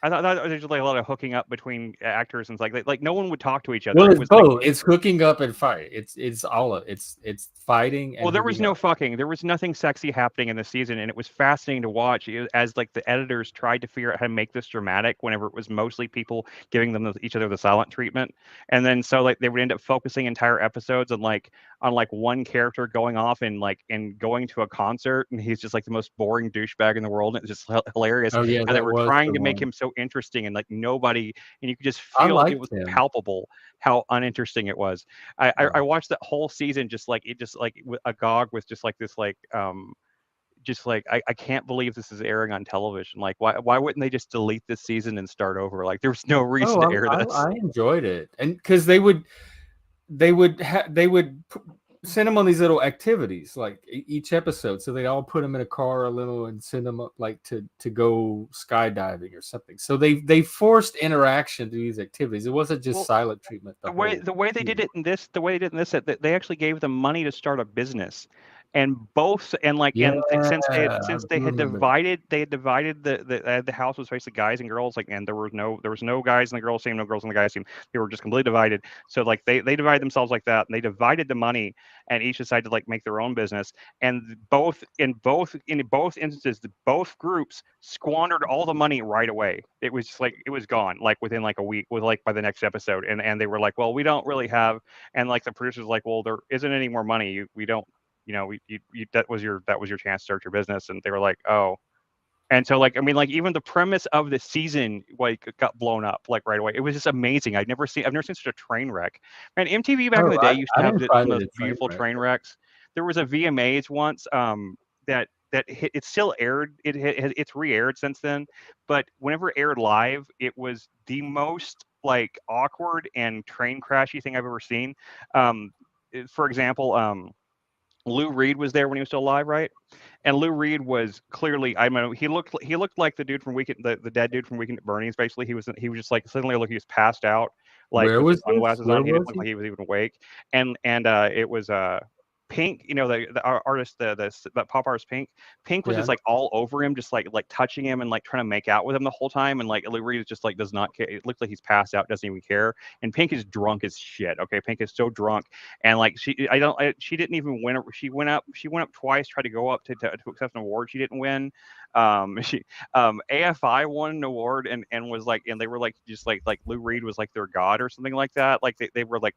I thought there was usually a lot of hooking up between actors and like no one would talk to each other. Well, it's both. It's hooking up and fight. It's all of it's fighting. And well, there was no fucking. There was nothing sexy happening in the season, and it was fascinating to watch as like the editors tried to figure out how to make this dramatic. Whenever it was mostly people giving them each other the silent treatment, and then so like they would end up focusing entire episodes on one character going off and going to a concert, and he's just like the most boring douchebag in the world, and it's just hilarious. Oh yeah, and they were trying to make him so interesting, and like nobody, and you could just feel it was palpable how uninteresting it was. I watched that whole season just agog with just like this I can't believe this is airing on television. Like why wouldn't they just delete this season and start over? Like there was no reason to air this. I enjoyed it, and because they would send them on these little activities like each episode, so they all put them in a car a little and send them up like to go skydiving or something. So they forced interaction through these activities. It wasn't just silent treatment. The way they did it in this, they actually gave them money to start a business. And since they had divided the house was basically guys and girls, like, and there was no guys in the girls team, no girls in the guys team. They were just completely divided. So like they divided themselves like that, and they divided the money, and each decided to like make their own business. And in both instances, both groups squandered all the money right away. It was just like it was gone, like within like a week, by the next episode. And they were like, well, we don't really have, and like the producers were like, well, there isn't any more money. We don't. That was your chance to start your business. And they were like, oh. And so like, I mean, like even the premise of the season like got blown up like right away. It was just amazing. I've never seen such a train wreck. And MTV back in the day used to have the most beautiful train wrecks. There was a VMAs once that it still aired. It's re-aired since then. But whenever it aired live, it was the most like awkward and train crashy thing I've ever seen. For example, Lou Reed was there when he was still alive, right? And Lou Reed was clearly, I mean, he looked like the dude from the dead dude from Weekend at Bernie's. Basically, he was just like suddenly he was passed out, like with his sunglasses on. He didn't look like he was even awake. And it was Pink, the artist, the pop artist Pink was just like all over him, just like touching him and like trying to make out with him the whole time. And like Lou Reed just like does not care. It looks like he's passed out, doesn't even care. And Pink is drunk as shit. Okay, Pink is so drunk, and like she didn't even win. She went up twice, tried to go up to accept an award. She didn't win. AFI won an award and was like, and they were like just like Lou Reed was like their god or something like that. Like they were like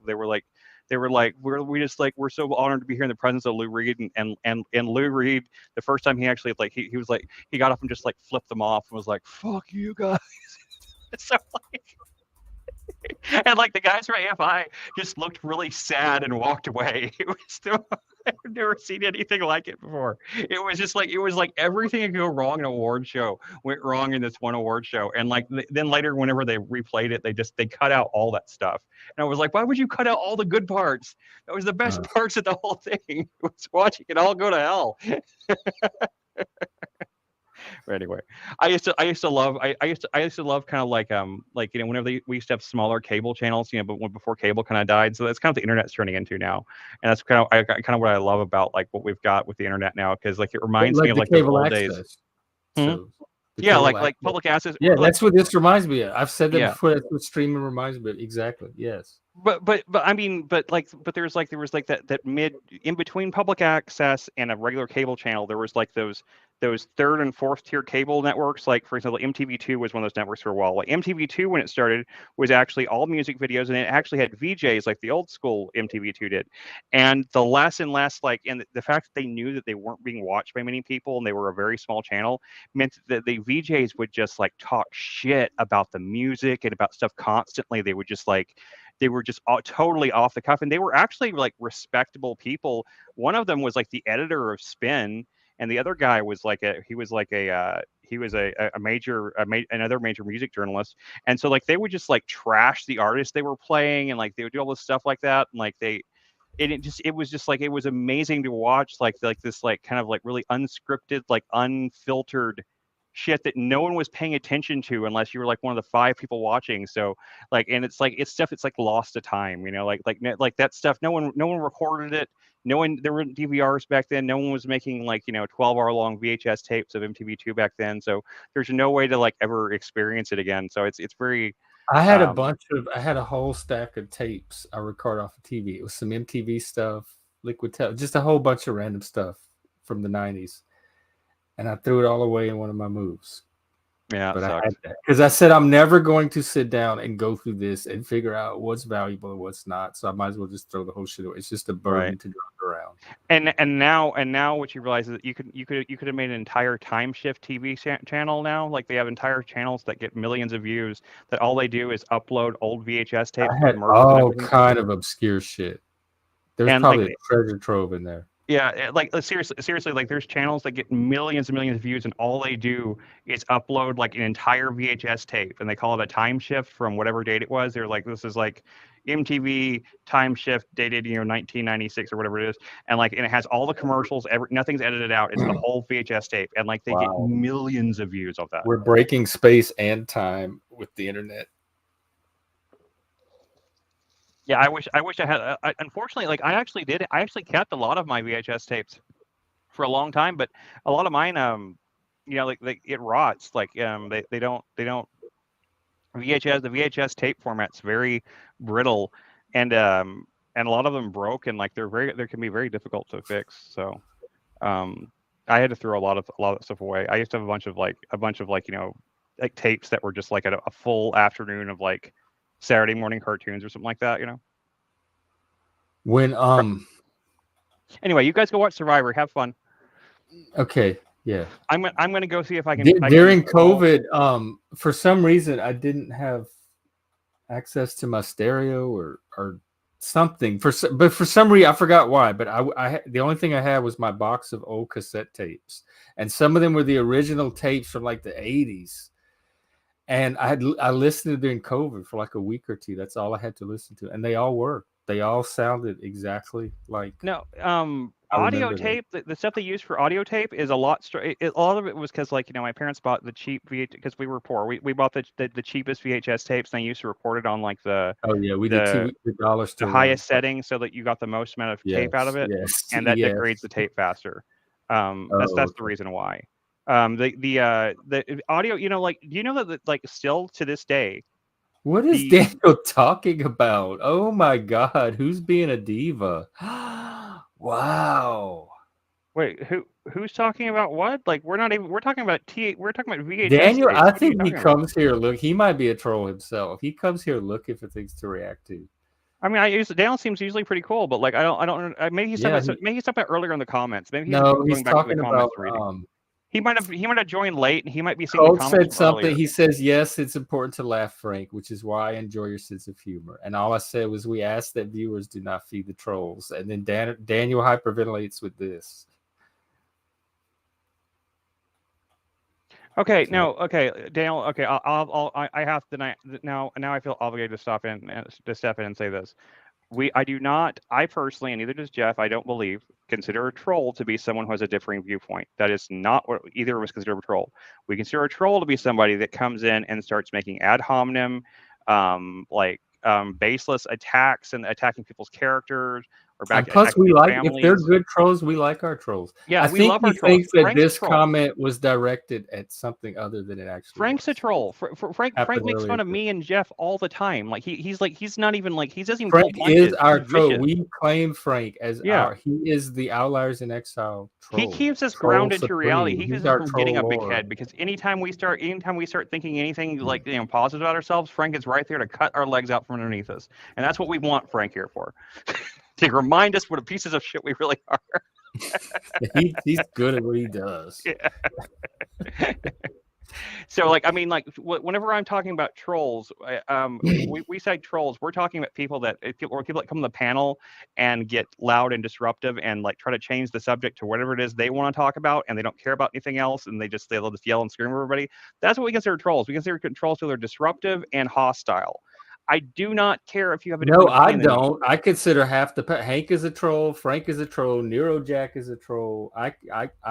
they were like, we're so honored to be here in the presence of Lou Reed, and Lou Reed, the first time he actually like he was like he got up and just like flipped them off and was like, "Fuck you guys." So like, and like the guys from AFI just looked really sad and walked away. It was still, I've never seen anything like it before. It was like everything that could go wrong in an award show went wrong in this one award show. And like then later, whenever they replayed it, they cut out all that stuff. And I was like, why would you cut out all the good parts? That was the best parts of the whole thing. It was watching it all go to hell. But anyway, I used to love kind of like whenever we used to have smaller cable channels, but before cable kind of died. So that's kind of the internet's turning into now, and that's kind of what I love about like what we've got with the internet now, because like it reminds me of like the old days. So yeah, like public access. Yeah, that's what this reminds me of. I've said that before. That's what streaming reminds me of. Exactly. Yes. But I mean, but there was that mid in between public access and a regular cable channel, there was like those third and fourth tier cable networks. Like for example, MTV2 was one of those networks for a while. Like MTV2 when it started was actually all music videos, and it actually had VJs like the old school MTV2 did. And the less and less and the fact that they knew that they weren't being watched by many people and they were a very small channel meant that the VJs would just like talk shit about the music and about stuff constantly. They would just like they were just totally off the cuff, and they were actually like respectable people. One of them was like the editor of Spin, and the other guy was like another major music journalist. And so like they would just like trash the artists they were playing, and like they would do all this stuff like that, and like it was amazing to watch like this like kind of like really unscripted, like unfiltered shit that no one was paying attention to unless you were like one of the 5 people watching. So like, and it's stuff that's like lost to time, like that stuff. No one recorded it. There weren't DVRs back then. No one was making like 12-hour long VHS tapes of MTV2 back then. So there's no way to like ever experience it again. So it's very. I had I had a whole stack of tapes I recorded off of TV. It was some MTV stuff, Liquid Television, just a whole bunch of random stuff from the 90s. And I threw it all away in one of my moves. Yeah, but I had that because I said I'm never going to sit down and go through this and figure out what's valuable and what's not. So I might as well just throw the whole shit away. It's just a burden to drive around. And now what you realize is that you could have made an entire time shift TV channel now. Like they have entire channels that get millions of views. That all they do is upload old VHS tapes. I had all kind of obscure shit. There's probably a treasure trove in there. Yeah, like seriously, like there's channels that get millions and millions of views, and all they do is upload like an entire VHS tape, and they call it a time shift from whatever date it was. They're like, this is like MTV time shift dated 1996 or whatever it is, and it has all the commercials. Nothing's edited out. It's the whole VHS tape, and like they get millions of views of that. We're breaking space and time with the internet. Yeah, I wish I had. Unfortunately, like I actually kept a lot of my VHS tapes for a long time, but a lot of mine, it rots. Like they don't. The VHS tape format's very brittle, and a lot of them broke, and like they can be very difficult to fix. So, I had to throw a lot of that stuff away. I used to have a bunch of tapes that were just like a full afternoon of like Saturday morning cartoons or something like that, When Anyway, you guys go watch Survivor. Have fun. Okay, yeah. I'm gonna go see if I can. During COVID, for some reason I didn't have access to my stereo or something. But for some reason I forgot why. But I the only thing I had was my box of old cassette tapes, and some of them were the original tapes from like the 80s. And I listened to during COVID for like a week or two. That's all I had to listen to, and they all worked. They all sounded exactly like audio tape. The stuff they use for audio tape is a lot. A lot of it was because my parents bought the cheap because we were poor. We bought the cheapest VHS tapes, and they used to record it on like the the highest setting so that you got the most amount of tape out of it, and that degrades the tape faster. That's the reason why. The audio, do you know that like still to this day, what is Daniel talking about? Oh my God, who's being a diva? Wow. Wait, who's talking about what? Like we're talking about VHS. Daniel, I think he comes here. Look, he might be a troll himself. He comes here looking for things to react to. I mean, Daniel seems usually pretty cool, but like I don't. Maybe he's maybe he's talking about earlier in the comments. Maybe he's going back to the comments reading. He might have joined late, and he might be seeing the comments said something. Earlier. He says, "Yes, it's important to laugh, Frank, which is why I enjoy your sense of humor." And all I said was, "We ask that viewers do not feed the trolls." And then Daniel hyperventilates with this. Okay, no, okay, Daniel. Okay, I have to now. I feel obligated to step in and say this. I personally, and neither does Jeff, I don't believe, consider a troll to be someone who has a differing viewpoint. That is not what either of us consider a troll. We consider a troll to be somebody that comes in and starts making ad hominem, baseless attacks and attacking people's characters. And plus, we like families. If they're good trolls, we like our trolls. Yeah, I think he thinks that this comment was directed at something other than it actually. Frank's a troll. Frank makes fun of me and Jeff all the time. Like he's not even like he doesn't even. Frank is our troll. We claim Frank as he is the Outliers in Exile troll. He keeps us grounded to reality. He keeps us from getting a big head because anytime we start thinking anything like positive about ourselves, Frank is right there to cut our legs out from underneath us, and that's what we want Frank here for. To remind us what a pieces of shit we really are. He's good at what he does. Yeah. So, like, I mean, like, whenever I'm talking about trolls, we say trolls. We're talking about people that come on the panel and get loud and disruptive and like try to change the subject to whatever it is they want to talk about, and they don't care about anything else, and they'll just yell and scream at everybody. That's what we consider trolls. We consider trolls so they're disruptive and hostile. I do not care if you have a different opinion. No, I don't. I consider half the Hank is a troll, Frank is a troll, Neurojack is a troll. I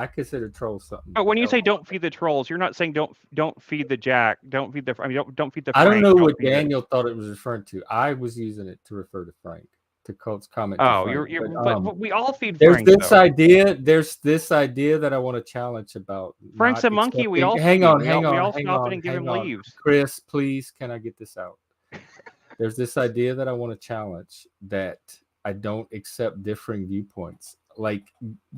consider trolls something. But when you say don't feed the trolls, you're not saying don't feed the Jack, don't feed the. I mean, don't feed the. Frank, I don't know what Daniel thought it was referring to. I was using it to refer to Frank, to Colt's comment. Oh, but we all feed there's Frank. There's this idea that I want to challenge about. Frank's a monkey. We all hang on. We all stop it and give him leaves. Chris, please, can I get this out? There's this idea that I want to challenge that I don't accept differing viewpoints. Like,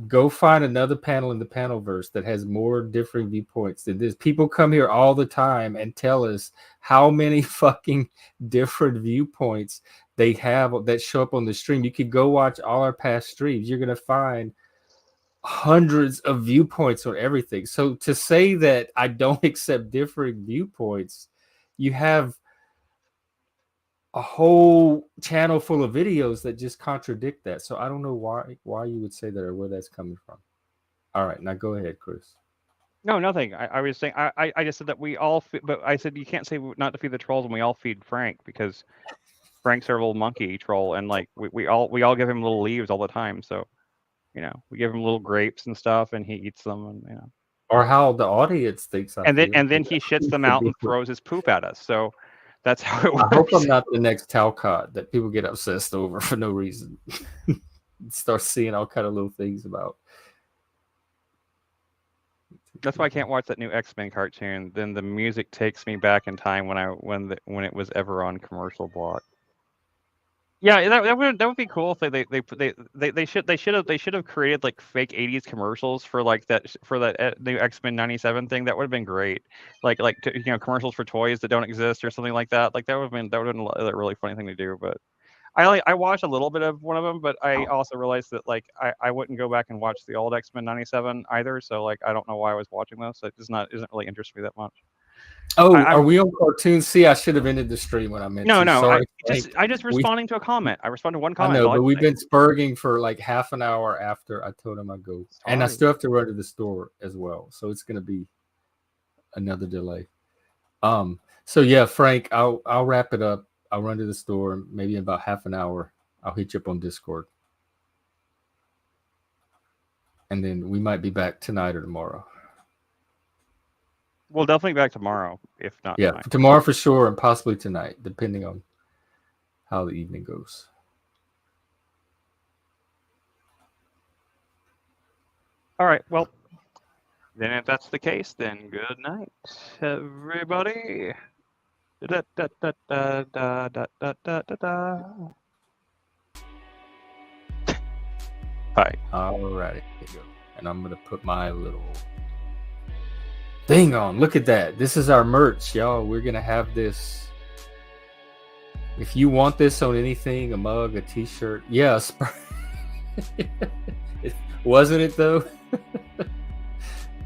go find another panel in the panelverse that has more differing viewpoints than this. People come here all the time and tell us how many fucking different viewpoints they have that show up on the stream. You could go watch all our past streams. You're going to find hundreds of viewpoints on everything. So to say that I don't accept differing viewpoints, you have a whole channel full of videos that just contradict that. So I don't know why you would say that or where that's coming from. All right, now go ahead, Chris. No, nothing. I was saying I just said that we all but I said you can't say not to feed the trolls, and we all feed Frank because Frank's our little monkey troll, and like we all give him little leaves all the time. So we give him little grapes and stuff, and he eats them, and or how the audience thinks. And then he shits them out and throws his poop at us. So that's how it works. I hope I'm not the next Talcott that people get obsessed over for no reason. Start seeing all kind of little things about. That's why I can't watch that new X-Men cartoon. Then the music takes me back in time when it was ever on commercial block. Yeah, that would be cool if they should have created like fake 80s commercials for that new X-Men 97 thing. That would have been great. Like commercials for toys that don't exist or something like that. Like that would have been a really funny thing to do. But I watched a little bit of one of them, but I also realized that like I wouldn't go back and watch the old X-Men 97 either. So like I don't know why I was watching this. It isn't really interest me that much. Oh, are we on cartoons? See, I should have ended the stream when I meant no, to. No, sorry, I just responding to a comment. I responded to one comment. I know, but we've been spurging for like half an hour after I told him I'd go. Sorry. And I still have to run to the store as well. So it's going to be another delay. So yeah, Frank, I'll wrap it up. I'll run to the store. Maybe in about half an hour, I'll hit you up on Discord. And then we might be back tonight or tomorrow. We'll definitely be back tomorrow, if not tonight. Tomorrow for sure, and possibly tonight, depending on how the evening goes. All right, well, then if that's the case, then good night, everybody. Hi. All righty, and I'm gonna put my little thing on. Look at that. This is our merch, y'all. We're gonna have this If you want this on anything, a mug, a t-shirt, yes. Wasn't it though?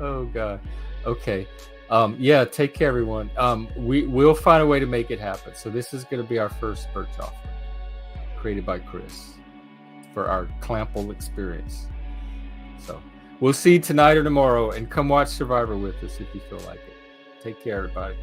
Oh God. Okay. Yeah, take care, everyone. We'll find a way to make it happen. So this is going to be our first birch offering, created by Chris for our Clample experience. So we'll see you tonight or tomorrow, and come watch Survivor with us if you feel like it. Take care, everybody.